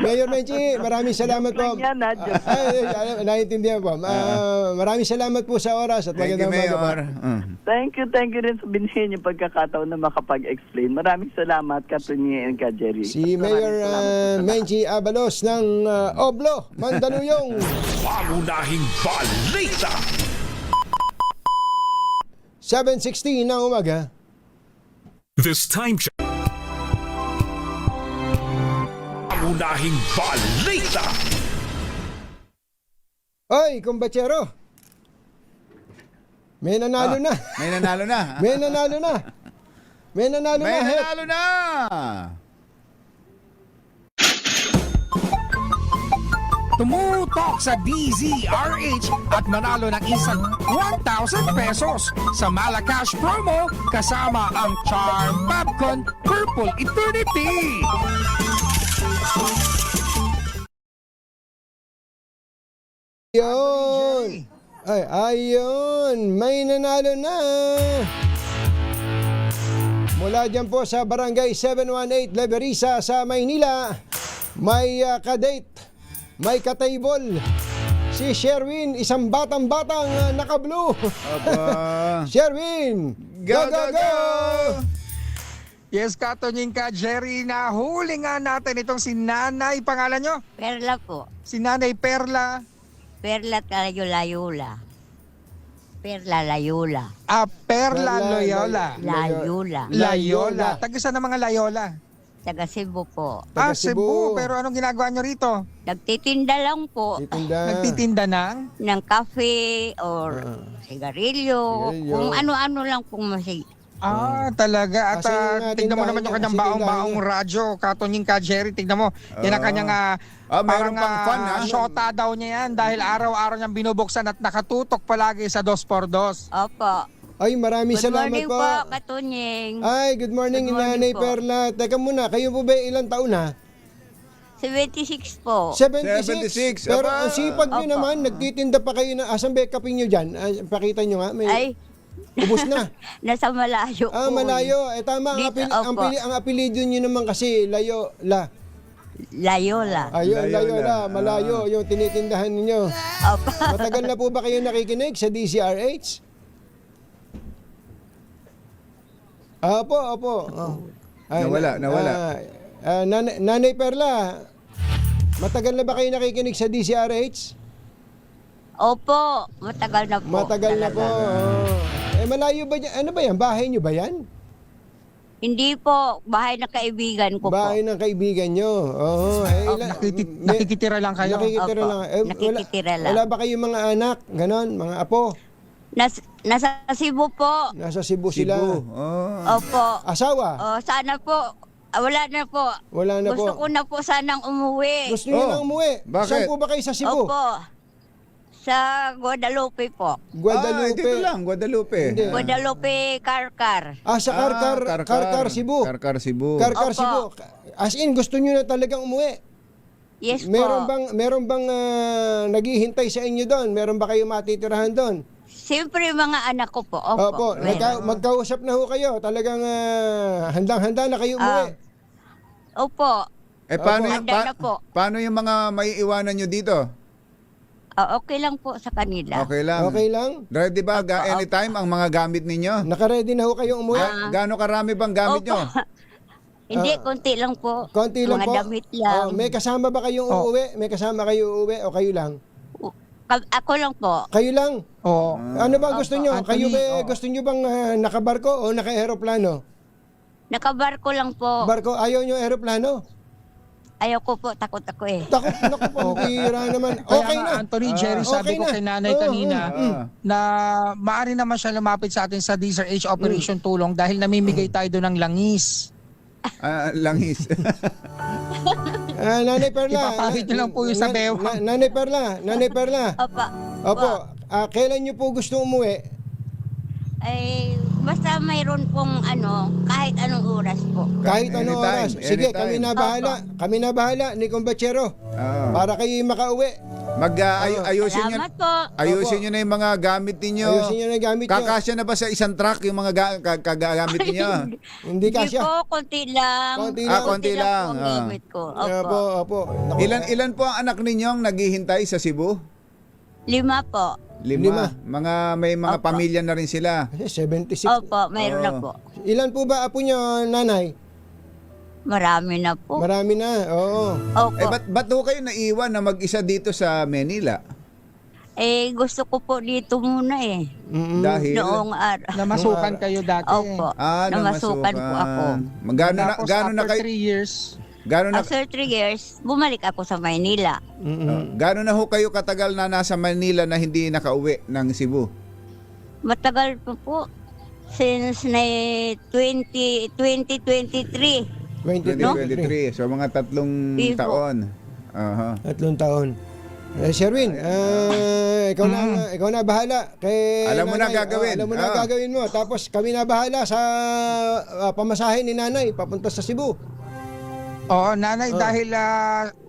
Mayor Menchi, maraming salamat po. Yan, Joke. Naiintindihan po. Maraming salamat po sa oras at Thank you, magandang umaga po. Mayor. Thank you rin sa binigay niyo pagkakataon na makapag-explain. Maraming salamat, ka Tunying and ka Jerry. Si Mayor Menchi Abalos ng Oblo, Mandaluyong. Pangunahing balita. 7:16 ng umaga. This time check. Pangunahing balita. Oy, kumbatsero. May nanalo na. May nanalo na. May nanalo na. May nanalo May na. Het. nanalo na. Tumutok sa DZRH at manalo ng isang 1,000 pesos sa Malacash promo kasama ang Charm Babcon Purple Eternity. Ayun. Ay, ayun. May nanalo na. Mula dyan po sa Barangay 718 Leverisa sa Maynila, may kadate, may ka-table. Si Sherwin, isang batang-batang naka-blue. Aba. Sherwin, go, go, go! Yes, Katunying ka, Jerry, nahuli nga natin itong si Nanay, pangalan nyo? Perla po. Si Nanay Perla. Perla Layula. Perla Layula. Perla Loyola. Layula. Layola. Taga saan ang mga Layola? Taga Cebu po. Taga Cebu. Cebu. Pero anong ginagawa nyo rito? Nagtitinda lang po Nagtitinda ng? ng kape or sigarilyo. Sigarilyo. Kung ano-ano lang pong Talaga. At Kasi yung tignan mo tindahan naman yung niya, kanyang kasi baong-baong tindahan radyo. Katunying ka, Jerry. Tignan mo. Yan ang kanyang meron pang fan, ha? shota daw niya yan dahil araw-araw niyang binubuksan at nakatutok palagi sa 2x2. Opo. Ay, maraming Good salamat morning po. po, Katunying. Ay, good morning, Good morning Nanay po. Perla. Teka muna, kayo po ba ilang taon na? 76 po. 76. 76. Pero Aba. ang sipag nyo Opo. naman, nagtitinda pa kayo na, asan ba yung kape nyo dyan? Pakita nyo nga, may Ay, ubos na. nasa malayo po. Malayo. Tama, Dito, opo. ang apelido nyo naman kasi, Layola. Layola. Ayun, Layola. Layola, malayo, yung tinitindahan ninyo. Opo. Matagal na po ba kayo nakikinig sa DCRH? Opo. Oh. Ay, Nawala. Nanay Perla, Matagal na ba kayo nakikinig sa DZRH? Opo, matagal na po. Matagal na po. Talaga. Malayo ba yan? Ano ba yan? Bahay nyo ba yan? Hindi po, bahay ng kaibigan ko Bahay po. ng kaibigan nyo. Nakikitira lang kayo? Nakikitira Opo, lang. nakikitira lang. Wala ba kayong mga anak? Ganon, mga apo? Nasa Cebu po. Nasa Cebu sila. Opo. Asawa? Sana po, wala na po. Wala na Gusto po. ko na po sanang umuwi. Gusto nyo nang umuwi? Bakit? Saan po ba kayo sa Cebu? Opo. Sa Guadalupe po. Guadalupe. Dito lang, Guadalupe. Hindi. Guadalupe, Karkar. Sa Karkar, Cebu. Karkar, Cebu. Karkar, Opo. Cebu. As in, gusto nyo na talagang umuwi? Yes po. Meron bang naghihintay sa inyo doon? Meron ba kayo matitirahan doon? Siyempre mga anak ko po. Opo. meron. Magkausap na ho kayo. Talagang handang-handa na kayo umuwi. Opo. Paano, Handa na po. paano yung mga maiiwanan nyo dito? Okay lang po sa kanila. Okay lang. Okay lang? Ready ba anytime ang mga gamit ninyo? Nakaready na ho kayo umuwi? Gaano karami bang gamit Opo. nyo? Hindi, konti lang po. Konti lang mga po? damit lang. May kasama ba kayong uuwi? May kasama kayo uuwi o kayo lang? Ako lang po. Kayo lang? Oo. Ano ba gusto nyo? Kayo Anthony, ba gusto nyo bang nakabarko o naka-aeroplano? Nakabarko lang po. Barko, ayaw nyo aeroplano? Ayaw ko po, takot ako eh. Takot, naku, pambira naman. Kaya Okay nga, na. Anthony, Jerry, sabi okay ko na. kay nanay kanina na maaari naman siya lumapit sa atin sa DZRH Operation Tulong dahil namimigay tayo doon ng langis. Langis. Nanay Perla. Ipapahit niyo lang po yung sa bewang. Nanay Perla. Opo. Kailan nyo po gusto umuwi? Basta mayroon pong kahit anong oras po. Kahit anong Anytime, oras. Sige, anytime. kami na bahala ni Kumbachero. Para kayo makauwi. Ayusin nyo. Salamat po. Ayusin nyo na yung mga gamit ninyo. Ayusin nyo na yung gamit nyo. Kakasya na ba sa isang truck yung mga gamit ninyo? Hindi Hindi kasya. po, konti lang. Konti lang. Konti lang. po ang gamit ko. Opo, opo. Naku, Ilan po ang anak ninyong naghihintay sa Cebu? 5 po. 5. May mga Opo. pamilya na rin sila. 76. Opo, mayroon na po. Ilan po ba apo nyo, nanay? Marami na po. Marami na, oo. Opo. Ba't ho kayo naiwan na mag-isa dito sa Manila? Gusto ko po dito muna eh. Dahil? Noong araw. Namasukan kayo dati. Opo. Namasukan po ako. Gano'n na after kayo? 3 years, After 3 years, bumalik ako sa Maynila. Gano'n na ho kayo katagal na nasa Manila na hindi nakauwi ng Cebu? Matagal po. Since 2023. 2023. So mga 3 Ibo. taon. Aha. 3 taon. Sherwin, ikaw na bahala kay Alam mo na nanay. gagawin. Alam mo na gagawin mo. Tapos kami na bahala sa pamasahe ni nanay papunta sa Cebu. Oo, nanay, dahil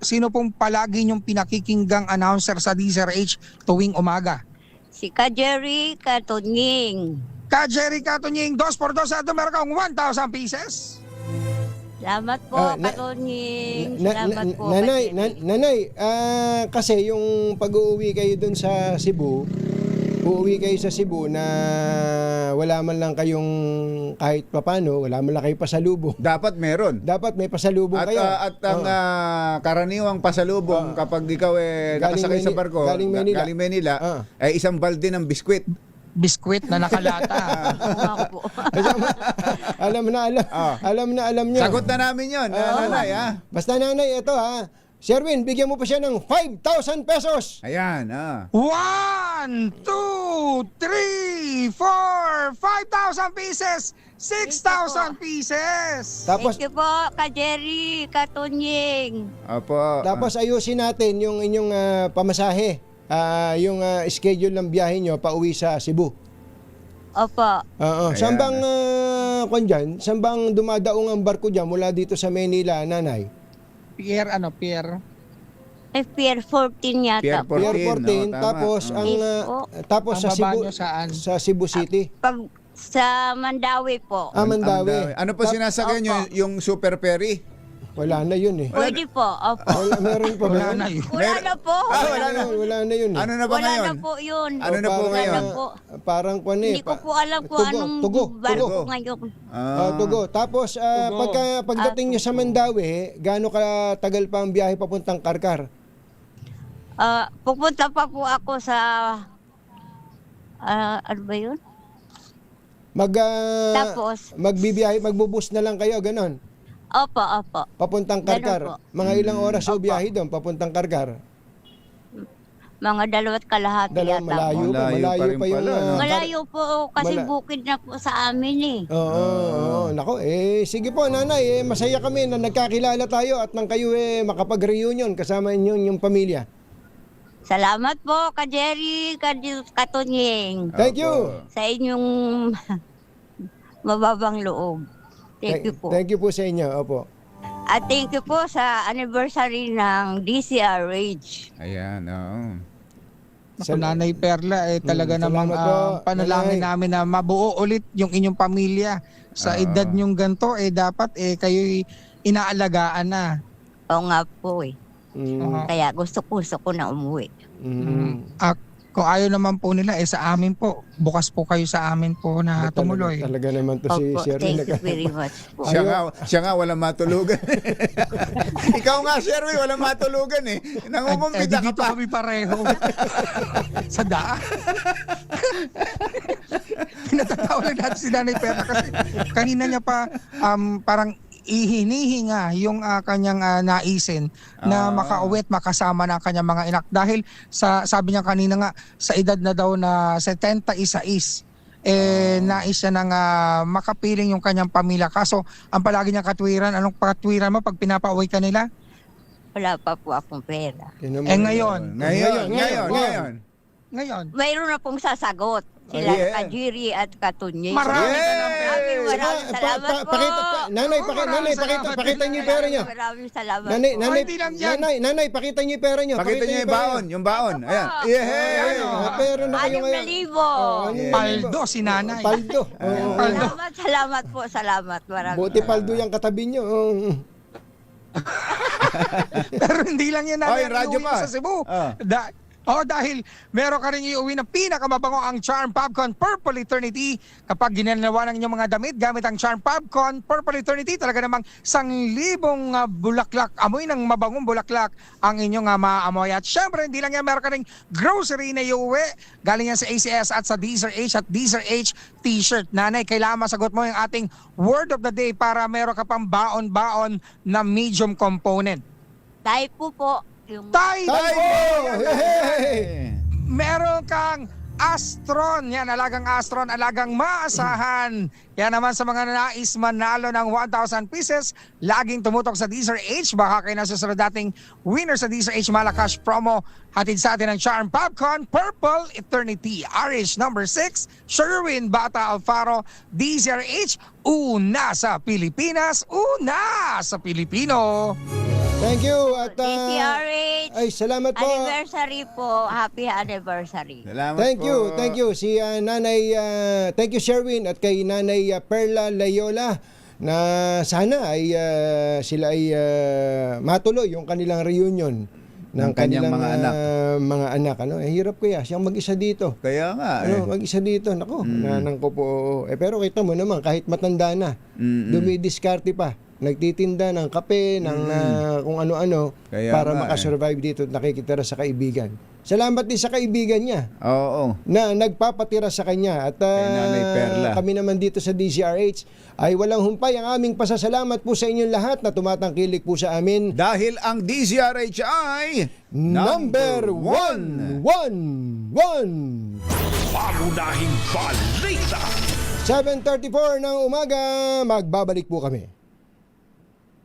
sino pong palagi niyong pinakikinggang announcer sa DZRH tuwing umaga? Si Ka Jerry Katunying. Ka Jerry Katunying, 2x2 at meron kang 1,000 pieces. Salamat po, Katunying. Salamat po. Nanay, kasi yung pag-uwi kayo dun sa Cebu, uuwi kayo sa Cebu na wala man lang kayong kahit papano, wala man lang kayo pasalubong. Dapat meron. Dapat may pasalubong kayo. At ang karaniwang pasalubong kapag ikaw nakasakay sa barko, galing Manila, ay isang balde ng biskwit. Biskwit na nakalata. alam niyo. Sagot na namin yun, nanay. Basta nanay, ito Sherwin, bigyan mo pa siya ng 5,000 pesos. Ayan. 1, 2, 3, 4, 5,000 pieces, 6,000 pieces. Tapos, Thank you po, Ka Jerry Katunying. Opo. Tapos ayusin natin yung inyong pamasahe. Yung schedule ng biyahe nyo pauwi sa Cebu. Opo. Saan bang saan bang dumadaong ang barko dyan mula dito sa Manila, nanay? Pier? Pier 14 yata. Pier 14. Pier 14, tapos tapos Ang sa baba Cebu nyo saan? sa Cebu City. Sa Mandawi po. Mandawi. Ano po sinasakyan nyo? Yung super ferry? Wala na yun eh. Pwede po, opo. Meron pa ba? Wala na yun. Wala na po. Wala na yun eh. Ano na ba Wala ngayon? na po yun. Ano na po Wala ngayon? na po. Parang kwan eh. Hindi ko po alam kung anong Tugo. barko ngayon. Tugo. Tapos, pagdating nyo sa Mandawi, gaano ka tagal pa ang biyahe papuntang Karkar? Pupunta pa po ako sa... ano ba yun? Tapos? Magbubus na lang kayo, ganon. Opo, opo. Papuntang Ganun Karkar. po. Mga ilang oras yung biyahe doon, papuntang Karkar? Mga 2 kalahati yata. Malayo Malayo pa rin pa yung... pala, no? Malayo po kasi bukid na po sa amin eh. Oo. Nako, sige po, nanay, masaya kami na nagkakilala tayo at nang kayo makapag-reunion kasama inyong pamilya. Salamat po, ka Jerry, ka Tunying. Thank you. Sa inyong mababang loob. Thank you po. Thank you po sa inyo, opo. At thank you po sa anniversary ng DCRH. Ayan, oo. Naku, Nanay Perla, talaga namang salamat po, panalangin Nanay. namin na mabuo ulit yung inyong pamilya. Sa edad nyong ganito, dapat kayo'y inaalagaan na. Oo nga po eh. Mm. Kaya gusto ko na umuwi. Kung ayaw naman po nila, sa amin po, bukas po kayo sa amin po na tumuloy. Talaga naman to si Opo, Sherwin. thank you very much po. Siya nga walang matulugan. Ikaw nga, Sherwin, walang matulugan eh. Nangungumbida ka Dito pa. kami pareho. Sa daan. Pinatatawa lang natin si Nanay Perla kasi kanina niya pa parang ihinihinga yung kanyang naisin na makauwi at makasama ng kanyang mga anak dahil sabi niya kanina nga sa edad na daw na 76 nais siya nang makapiling yung kanyang pamilya. Kaso ang palagi niyang katwiran, anong katwiran mo pag pinapauwi ka nila? Wala pa po akong pera. Ngayon. Mayroon na pong sasagot. Sila Kajiri at Katunying. Marami Maraming salamat po. Nanay, pakita niyo yung pera niyo. Maraming salamat po. Nanay, pakita niyo yung pera niyo. Pakita niyo yung baon. Ayan. Pera na kayo ngayon. 6,000. Paldo si Nanay. Paldo. Salamat po. Salamat. Maraming Buti paldo yung katabi niyo. Pero hindi lang yan yung natin radyo iuwi pa. sa Cebu. Dahil meron ka rin iuwi ng pinakamabango ang Charm Popcorn Purple Eternity. Kapag ginanawa ng inyong mga damit gamit ang Charm Popcorn Purple Eternity, talaga namang 1,000 bulaklak, amoy ng mabangong bulaklak ang inyong maamoy. At syempre, hindi lang yan, meron ka rin grocery na iuwi. Galing yan sa ACS at sa Deezer H at Deezer H t-shirt. Nanay, kailangan masagot mo yung ating word of the day para meron ka pang baon-baon na medium component. Taipo po. Meron kang Astron. Yan, alagang Astron, alagang maasahan. Yan naman sa mga nais manalo ng 1,000 pieces, laging tumutok sa Deezer H. Baka kayo nasusunod dating winner sa Deezer H Malacash promo. Hatid sa atin ang Charm Popcorn Purple Eternity. RH number 6, Sherwin Bata Alfaro, Deezer H. Una sa Pilipinas, una sa Pilipino. Thank you. At DCRH. ay, salamat po. Anniversary po. Happy anniversary. Salamat Thank po. you. Si Nanay, thank you Sherwin at kay Nanay Perla Layola na sana ay sila ay matuloy yung kanilang reunion ng kanyang kanilang mga anak. Hirap kaya siyang mag-isa dito. Kaya nga. Mag-isa dito. Nako, nanang ko po. Pero kita mo naman, kahit matanda na, dumidiskarte pa. Nagtitinda ng kape, ng kung ano-ano para makasurvive dito at nakikitira sa kaibigan. Salamat din sa kaibigan niya. Oo. Na nagpapatira sa kanya. At Nanay Perla. kami naman dito sa DCRH ay walang humpay ang aming pasasalamat po sa inyong lahat na tumatangkilik po sa amin. Dahil ang DZRH ay Number 111. Pangunahing balita. 7:34 ng umaga, magbabalik po kami.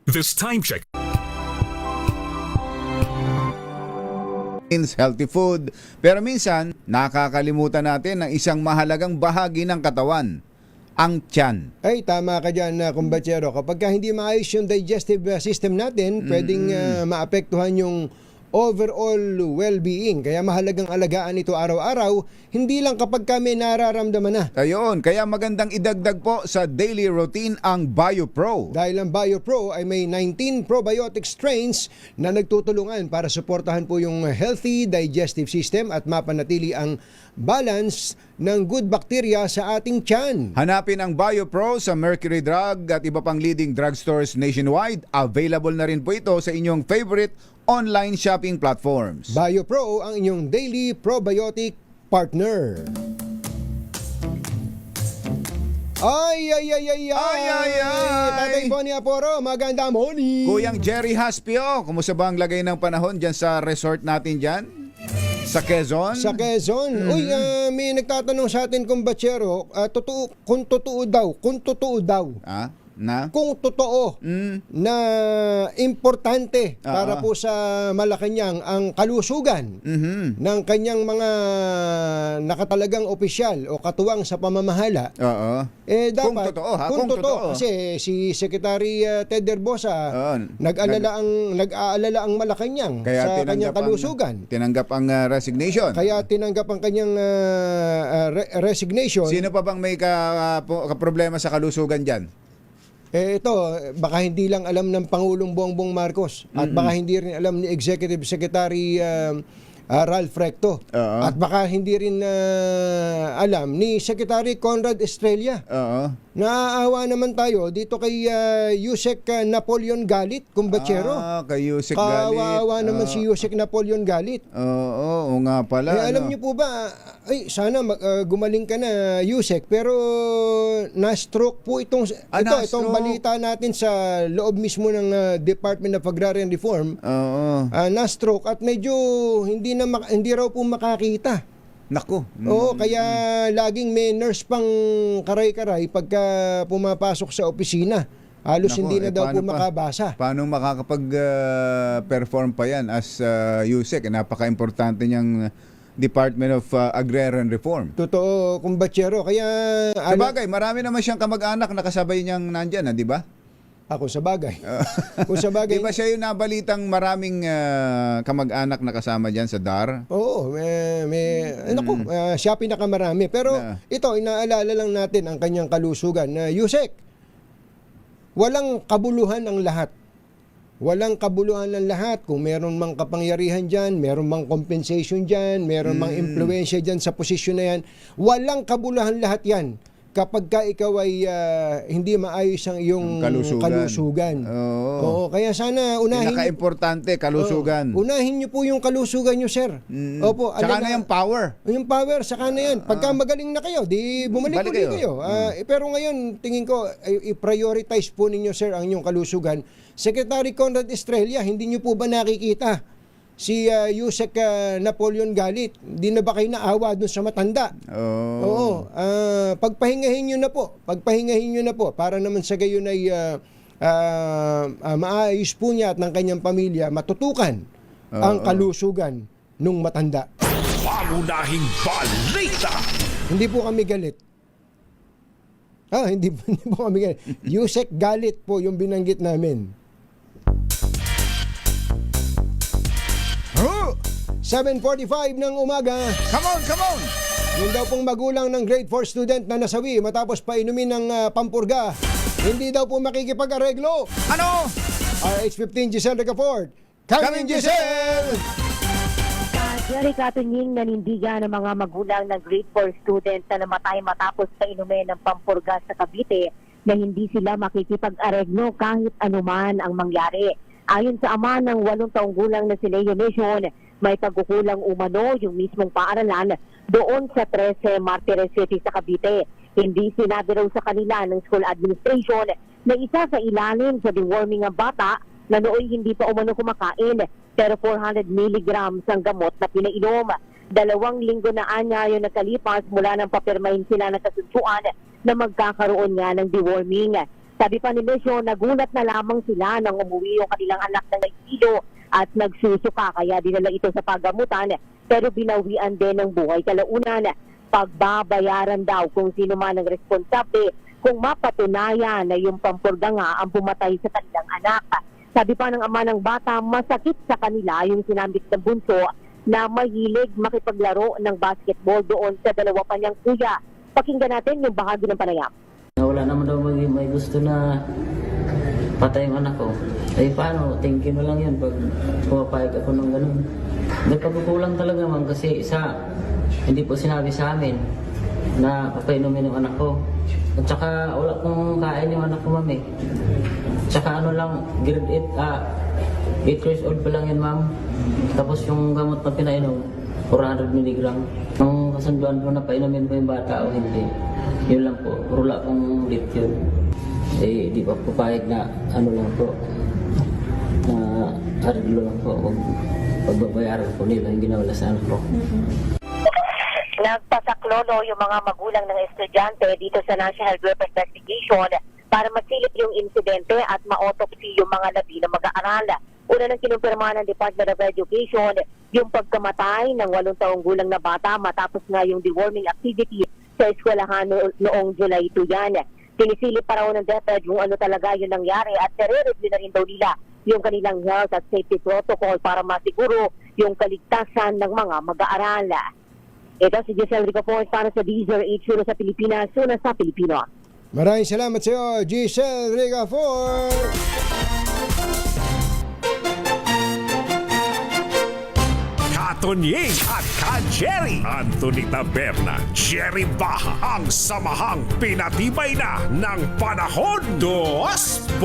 This time check. healthy food. Pero minsan, nakakalimutan natin ang isang mahalagang bahagi ng katawan, ang tiyan. Ay, tama ka dyan, kumbatsero. Kapag hindi maayos yung digestive system natin, pwedeng maapektuhan yung overall well-being. Kaya mahalagang alagaan ito araw-araw, hindi lang kapag kami nararamdaman na. Ayun, kaya magandang idagdag po sa daily routine ang BioPro. Dahil ang BioPro ay may 19 probiotic strains na nagtutulungan para suportahan po yung healthy digestive system at mapanatili ang balance ng good bacteria sa ating tiyan. Hanapin ang BioPro sa Mercury Drug at iba pang leading drugstores nationwide. Available na rin po ito sa inyong favorite online shopping platforms. BioPro ang inyong daily probiotic partner. Ay! Tatay Bonnie Aporo, maganda morning! Kuyang Jerry Haspio, kumusta ba ang lagay ng panahon dyan sa resort natin dyan? Sa Quezon? Sa Quezon. Uy, may nagtatanong sa atin kung batsero, kung totoo daw. Na? Kung totoo na importante para po sa Malacanang ang kalusugan ng kanyang mga nakatalagang opisyal o katuwang sa pamamahala. Dapat, kung totoo ha? Kung totoo. Kasi si Secretary Ted Herbosa nag-aalala ang Malacanang sa kanyang kalusugan. Tinanggap ang resignation. Kaya tinanggap ang kanyang resignation. Sino pa bang may problema sa kalusugan dyan? Ito, baka hindi lang alam ng Pangulong Bongbong Marcos at baka hindi rin alam ni Executive Secretary Ralph Recto at baka hindi rin alam ni Secretary Conrad Estrella. Naaawa naman tayo dito kay Yusek Napoleon Galit, kumbatsero. Kay Yusek Galit. Kawawa naman si Yusek Napoleon Galit. Oo nga pala. Alam niyo po ba, sana gumaling ka na, Yusek, pero na-stroke po itong balita natin sa loob mismo ng Department of Agrarian Reform. Na-stroke at medyo hindi raw po makakita. Nako. Oo, kaya laging may nurse pang karay-karay pagka pumapasok sa opisina. Halos hindi na daw po makabasa. Paano makakapag-perform pa yan as Yusek? Napaka-importante niyang Department of Agrarian Reform. Totoo, kumbatsero. Kaya sabagay, marami naman siyang kamag-anak na kasabay niyang nandyan, di ba? Ako sa bagay. Kung sa bagay. Di ba siya yung nabalitang maraming kamag-anak na kasama dyan sa DAR? Oo, siya pinakamarami. Pero ito, inaalala lang natin ang kanyang kalusugan. Yusek, walang kabuluhan ang lahat. Walang kabuluhan ng lahat. Kung meron mang kapangyarihan dyan, meron mang compensation dyan, meron mang impluensya dyan sa posisyon na yan, walang kabuluhan lahat yan kapag ka ikaw ay hindi maayos ang iyong kalusugan. Oo, kaya sana unahin. Pinaka-importante, kalusugan. Unahin niyo po yung kalusugan niyo, sir. Opo, saka na yung power. Yung power, saka na yan. Pagka magaling na kayo, di bumalik ulit kayo. Pero ngayon, tingin ko, i-prioritize po ninyo, sir, ang inyong kalusugan. Secretary Conrad Estrella, hindi niyo po ba nakikita si Yusek Napoleon Galit? Di na ba kayo naawa dun sa matanda? Oo. Pagpahingahin nyo na po. Para naman sa gayon ay maayos po niya at ng kanyang pamilya matutukan ang kalusugan nung matanda. Pangunahing balita! Hindi po kami galit. Hindi po kami galit. Yusek Galit po yung binanggit namin. 7:45 ng umaga. Come on! Yung daw pong magulang ng grade 4 student na nasawi matapos painumin ng pampurga, hindi daw po makikipag-areglo. Ano? RH15 Giselle Ricafort. Coming Giselle! Jerry Katunying nanindigan ng mga magulang ng grade 4 student na namatay matapos painumin ng pampurga sa Cavite na hindi sila makikipag-areglo kahit anuman ang mangyari. Ayon sa ama ng 8 taong gulang na si Leo Nation, may pagkukulang umano yung mismong paaralan doon sa 13 Martires City sa Cavite. Hindi sinabi raw sa kanila ng school administration na isa sa ilalim sa deworming ng bata na nooy hindi pa umano kumakain pero 400 milligrams ang gamot na pinainom. 2 linggo na anya yung nakalipas mula nang papirmahin sila ng kasunduan na magkakaroon nga ng deworming. Sabi pa ni Mesyo, nagulat na lamang sila nang umuwi yung kanilang anak na nagsilo at nagsusuka, kaya dinala ito sa paggamutan pero binawian din ng buhay kalaunan. Pagbabayaran daw kung sino man ang responsable kung mapatunayan na yung pampurga nga ang pumatay sa kanilang anak. Sabi pa ng ama ng bata, masakit sa kanila yung sinambit ng bunso na mahilig makipaglaro ng basketball doon sa dalawa pa niyang kuya. Pakinggan natin yung bahagi ng panayam. Wala naman daw may gusto na patay yung anak ko. Ay paano, thinking mo lang yun pag pumapayag ako ng ganun. Nagpagkukulang talaga man kasi hindi po sinabi sa amin na papainumin yung anak ko. At saka wala kong kain yung anak ko, ma'am eh. Tsaka grade 8 years old pa lang yan, ma'am. Tapos yung gamot na pinainom, 400 mg. Nung kasunduan po na painumin ko yung bata o hindi, yun lang po, wala kong ulit yun. Eh, di pa papayag na lang po, na ariglo lang po, pagbabayaran po nila yung ginawala sa anak ko. Nagpasaklolo yung mga magulang ng estudyante dito sa National Bureau of Investigation para masilip yung insidente at ma-autopsy yung mga labi ng mag-aaral. Una nang kinumpirma ng Department of Education yung pagkamatay ng 8 taong gulang na bata matapos nga yung deworming activity sa eskwelahan noong July 2 yan. Pinisilip pa raw ng DepEd kung ano talaga yung nangyari at nare-review na rin daw nila yung kanilang health at safety protocol para masiguro yung kaligtasan ng mga mag-aaral. Ito si Giselle Ricafort para sa DZRH sa Pilipinas, una sa Pilipino. Maraming salamat sa iyo, Giselle Ricafort. Katonying at Ka-Jerry. Anthony Taberna, Jerry Baha, ang samahang pinatibay na ng panahon. 2x2.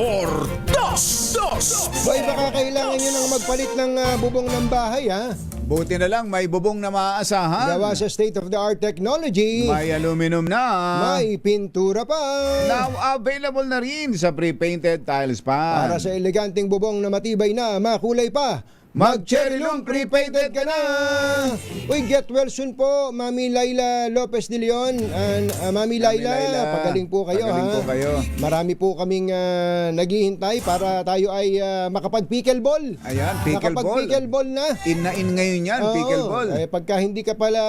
Boy, baka kailangan nyo nang magpalit ng bubong ng bahay, ha? Buti na lang may bubong na maaasahan. Gawa sa state-of-the-art technology. May aluminum na. May pintura pa. Now available na rin sa pre-painted tiles pa. Para sa eleganteng bubong na matibay na, makulay pa. Mag-Cherylum pre-painted ka na! Uy, get well soon po, Mami Laila Lopez de Leon. Mami Laila, pagaling po kayo. Pagaling po kayo. Marami po kaming naghihintay para tayo ay makapag-pickleball. Ayan, pickleball. Nakapag-pickleball na. In na in ngayon yan, pickleball. Pagka hindi ka pala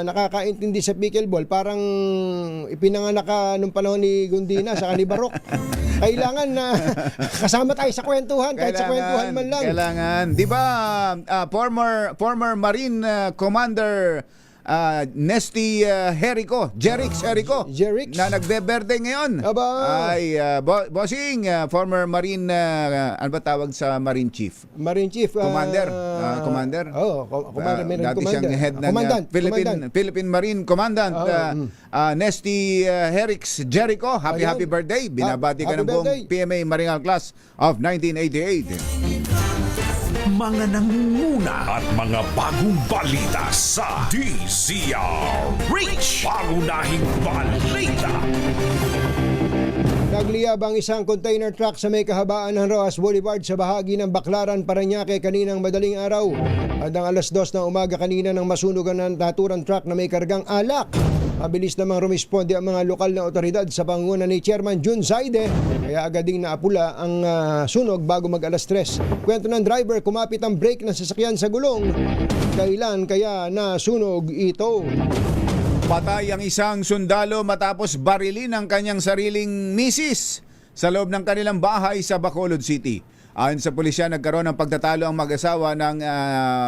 nakakaintindi sa pickleball, parang ipinanganak ka nung panahon ni Gundina sa ni Barok. Kailangan na kasama tayo sa kwentuhan, kahit sa kwentuhan man lang. Kailangan. Di ba, former Marine Commander Nesty Jerix Herico, na nagbe-birthday ngayon. Aba. Ay, bossing, former Marine, ano ba tawag sa Marine Chief? Marine Chief. Commander. Dati siyang head ng Philippine Marine Commandant. Nesty Jericho, happy birthday. Binabati ka ng buong PMA Maringal Class of 1988. Mga nangunguna at mga bagong balita sa DZRH. Pangunahing balita. Nagliyab ang isang container truck sa may kahabaan ng Rojas Boulevard sa bahagi ng Baclaran, Parañaque kaninang madaling araw. Bandang 2:00 ng umaga kanina nang masunugan ng naturang truck na may kargang alak. Mabilis namang rumisponde ang mga lokal na otoridad sa pangunguna ni Chairman Jun Zaide, kaya agad ding naapula ang sunog bago mag 3:00. Kwento ng driver, kumapit ang brake ng sasakyan sa gulong. Kailan kaya nasunog ito? Patay ang isang sundalo matapos barilin ang kanyang sariling misis sa loob ng kanilang bahay sa Bacolod City. Ayon sa pulisya, nagkaroon ng pagtatalo ang mag-asawa nang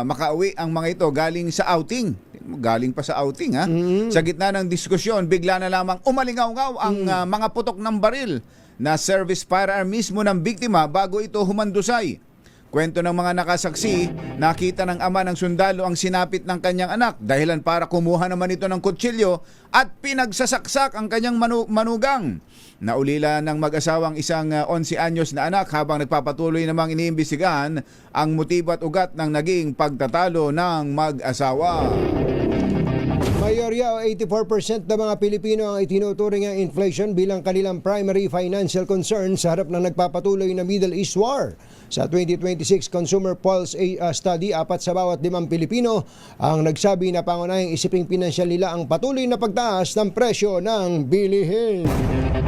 makauwi ang mga ito galing sa outing. Galing pa sa outing, ha? Sa gitna ng diskusyon, bigla na lamang umalingaw-ngaw ang mga putok ng baril na service firearm mismo ng biktima bago ito humandusay. Kwento ng mga nakasaksi, nakita ng ama ng sundalo ang sinapit ng kanyang anak dahilan para kumuha naman ito ng kutsilyo at pinagsasaksak ang kanyang manugang. Naulila ng mag-asawang isang 11 anyos na anak habang nagpapatuloy namang iniimbestigahan ang motibo at ugat ng naging pagtatalo ng mag-asawa. Mayorya o 84% ng mga Pilipino ang itinuturing ang inflation bilang kanilang primary financial concern sa harap ng nagpapatuloy na Middle East War. Sa 2026 Consumer Pulse Study, 4 sa bawat 5 Pilipino ang nagsabi na pangunahing isiping pinansyal nila ang patuloy na pagtaas ng presyo ng bilihin.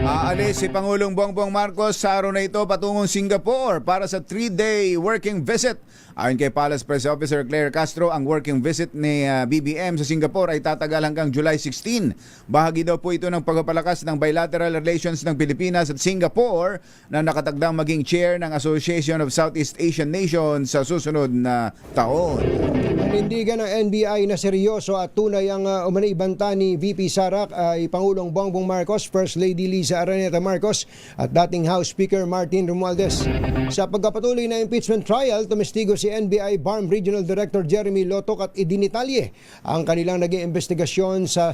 Aalis si Pangulong Bongbong Marcos sa araw na ito patungong Singapore para sa 3-day working visit. Ayon kay Palace Press Officer Claire Castro, ang working visit ni BBM sa Singapore ay tatagal hanggang July 16. Bahagi daw po ito ng pagpapalakas ng bilateral relations ng Pilipinas at Singapore na nakatagdang maging chair ng Association of Southeast Asian Nations sa susunod na taon. Nanindigan ng NBI na seryoso at tunay ang umanay banta ni VP Sara ay Pangulong Bongbong Marcos, First Lady Liza Araneta Marcos at dating House Speaker Martin Romualdez. Sa pagpapatuloy na impeachment trial, tumestigo si NBI BARM Regional Director Jeremy Lotok at idinitalye ang kanilang naging investigasyon sa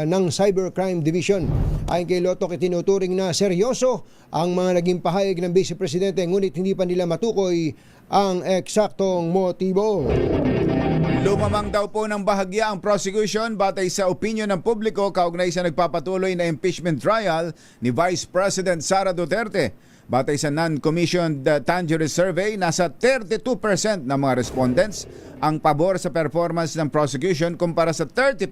ng Cybercrime Division. Ayon kay Lotok, itinuturing na seryoso ang mga naging pahayag ng Vice Presidente ngunit hindi pa nila matukoy ang eksaktong motibo. Lumamang daw po ng bahagya ang prosecution batay sa opinion ng publiko kaugnay sa nagpapatuloy na impeachment trial ni Vice President Sara Duterte. Batay sa non-commissioned Tangerine Survey, nasa 32% ng mga respondents ang pabor sa performance ng prosecution kumpara sa 30%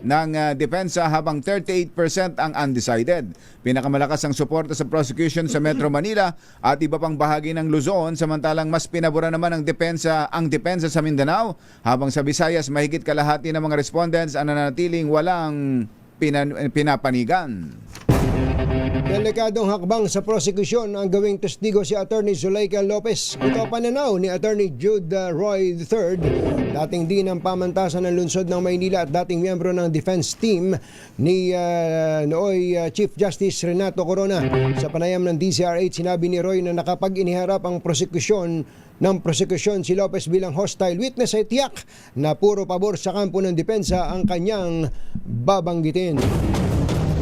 ng depensa habang 38% ang undecided. Pinakamalakas ang suporta sa prosecution sa Metro Manila at iba pang bahagi ng Luzon, samantalang mas pinabura naman ang depensa sa Mindanao, habang sa Visayas mahigit kalahati ng mga respondents ang nanatiling walang pinapanigan. Delikadong hakbang sa prosekusyon ang gawing testigo si Attorney Zuleika Lopez. Ito pananaw ni Attorney Jude Roy III, dating din ng pamantasan ng lungsod ng Maynila at dating miyembro ng defense team ni nooy Chief Justice Renato Corona. Sa panayam ng DCR8, sinabi ni Roy na nakapag iniharap ang prosekusyon si Lopez bilang hostile witness ay tiyak na puro pabor sa kampo ng depensa ang kanyang babanggitin.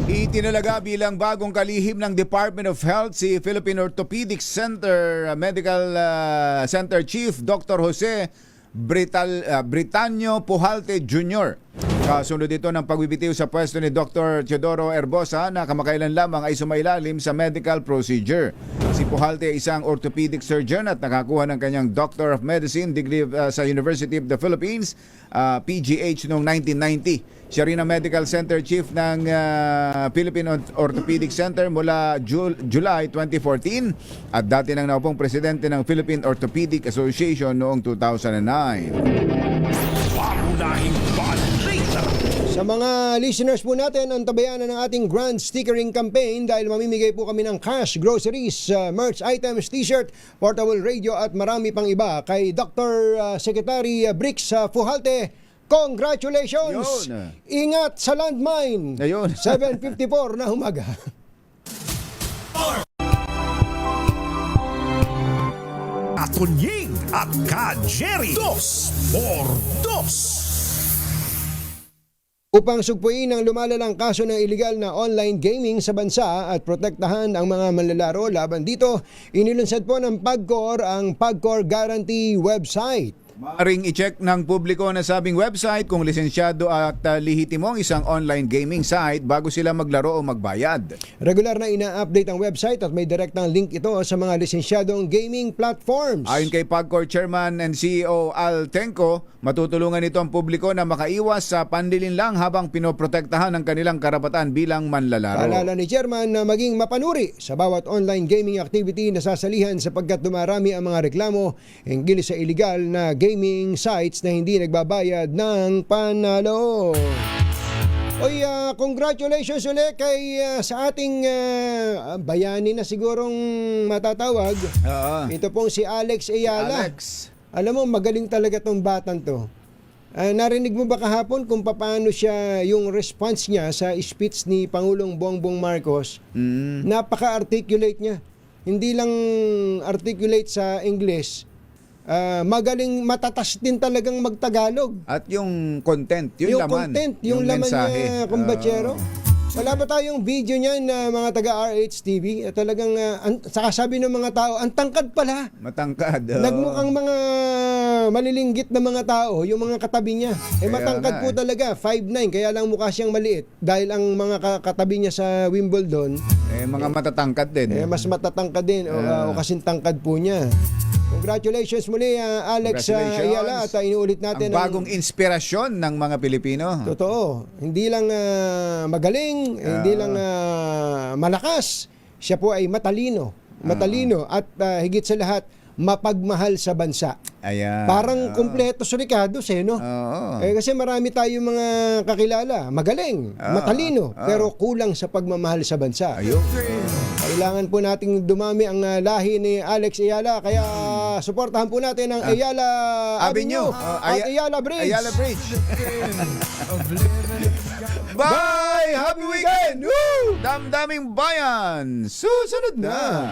Itinalaga bilang bagong kalihim ng Department of Health si Philippine Orthopedic Center Medical Center Chief Dr. Jose Britanio Pujalte Jr. Kasunod ito ng pagbibitiw sa pwesto ni Dr. Teodoro Herbosa na kamakailan lamang ay sumailalim sa medical procedure. Si Pujalte ay isang orthopedic surgeon at nakakuha ng kanyang Doctor of Medicine degree sa University of the Philippines, PGH noong 1990. Siya rin ang Medical Center Chief ng Philippine Orthopedic Center mula July 2014 at dati nang naupong presidente ng Philippine Orthopedic Association noong 2009. Sa mga listeners po natin, ang tabayanan ng ating grand stickering campaign dahil mamimigay po kami ng cash, groceries, merch items, t-shirt, portable radio at marami pang iba kay Dr. Secretary Brix Pujalte. Congratulations! Yun. Ingat sa landmine! Ayun. 7:54 na umaga. Atunying at Ka Jerry 2x2. Upang sugpuin ang lumalalang kaso ng iligal na online gaming sa bansa at protektahan ang mga manlalaro laban dito, inilunsad po ng PAGCOR ang PAGCOR Guarantee website. Maaring i-check ng publiko na sabing website kung lisensyado at lihitimong isang online gaming site bago sila maglaro o magbayad. Regular na ina-update ang website at may direktang link ito sa mga lisensyadong gaming platforms. Ayon kay PAGCOR Chairman and CEO Al Tenco, matutulungan ito ang publiko na makaiwas sa panlilinlang habang pinoprotektahan ang kanilang karapatan bilang manlalaro. Paalala ni Chairman na maging mapanuri sa bawat online gaming activity na sasalihan sapagkat dumarami ang mga reklamo hinggil sa iligal na gaming sites na hindi nagbabayad ng panalo. Oy, congratulations ulit kay sa ating bayani na sigurong matatawag. Ito pong si Alex Ayala. Alam mo, magaling talaga tong batang to. Narinig mo ba kahapon kung paano siya yung response niya sa speech ni Pangulong Bongbong Marcos? Napaka-articulate niya. Hindi lang articulate sa English. Magaling, matatas din talagang magtagalog. At yung content, yung laman. Yung laman mensahe. niya, kumbatsero. Wala ba tayong video niyan na mga taga-RH TV? Talagang, saka sabi ng mga tao, ang tangkad pala. Matangkad. Nagmukhang mga malilinggit na mga tao, yung mga katabi niya. Matangkad po talaga, 5'9", kaya lang mukha siyang maliit. Dahil ang mga katabi niya sa Wimbledon, mga matatangkad din. mas matatangkad din, o kasing tangkad po niya. Congratulations muli, Alex Congratulations. Ayala, at inuulit natin Ang bagong inspirasyon ng mga Pilipino. Totoo. Hindi lang magaling, hindi lang malakas. Siya po ay matalino. Matalino at higit sa lahat, mapagmahal sa bansa. Ayan. Parang kumpleto si Ricardo, no? Oo. Kasi marami tayong mga kakilala, magaling, matalino, pero kulang sa pagmamahal sa bansa. Ayun. Kailangan po nating dumami ang lahi ni Alex Ayala, kaya suportahan po natin ang Ayala Avenue at Ayala Bridge. Ayala Bridge. Bye! Happy weekend! Woo! Damdaming bayan! Susunod na!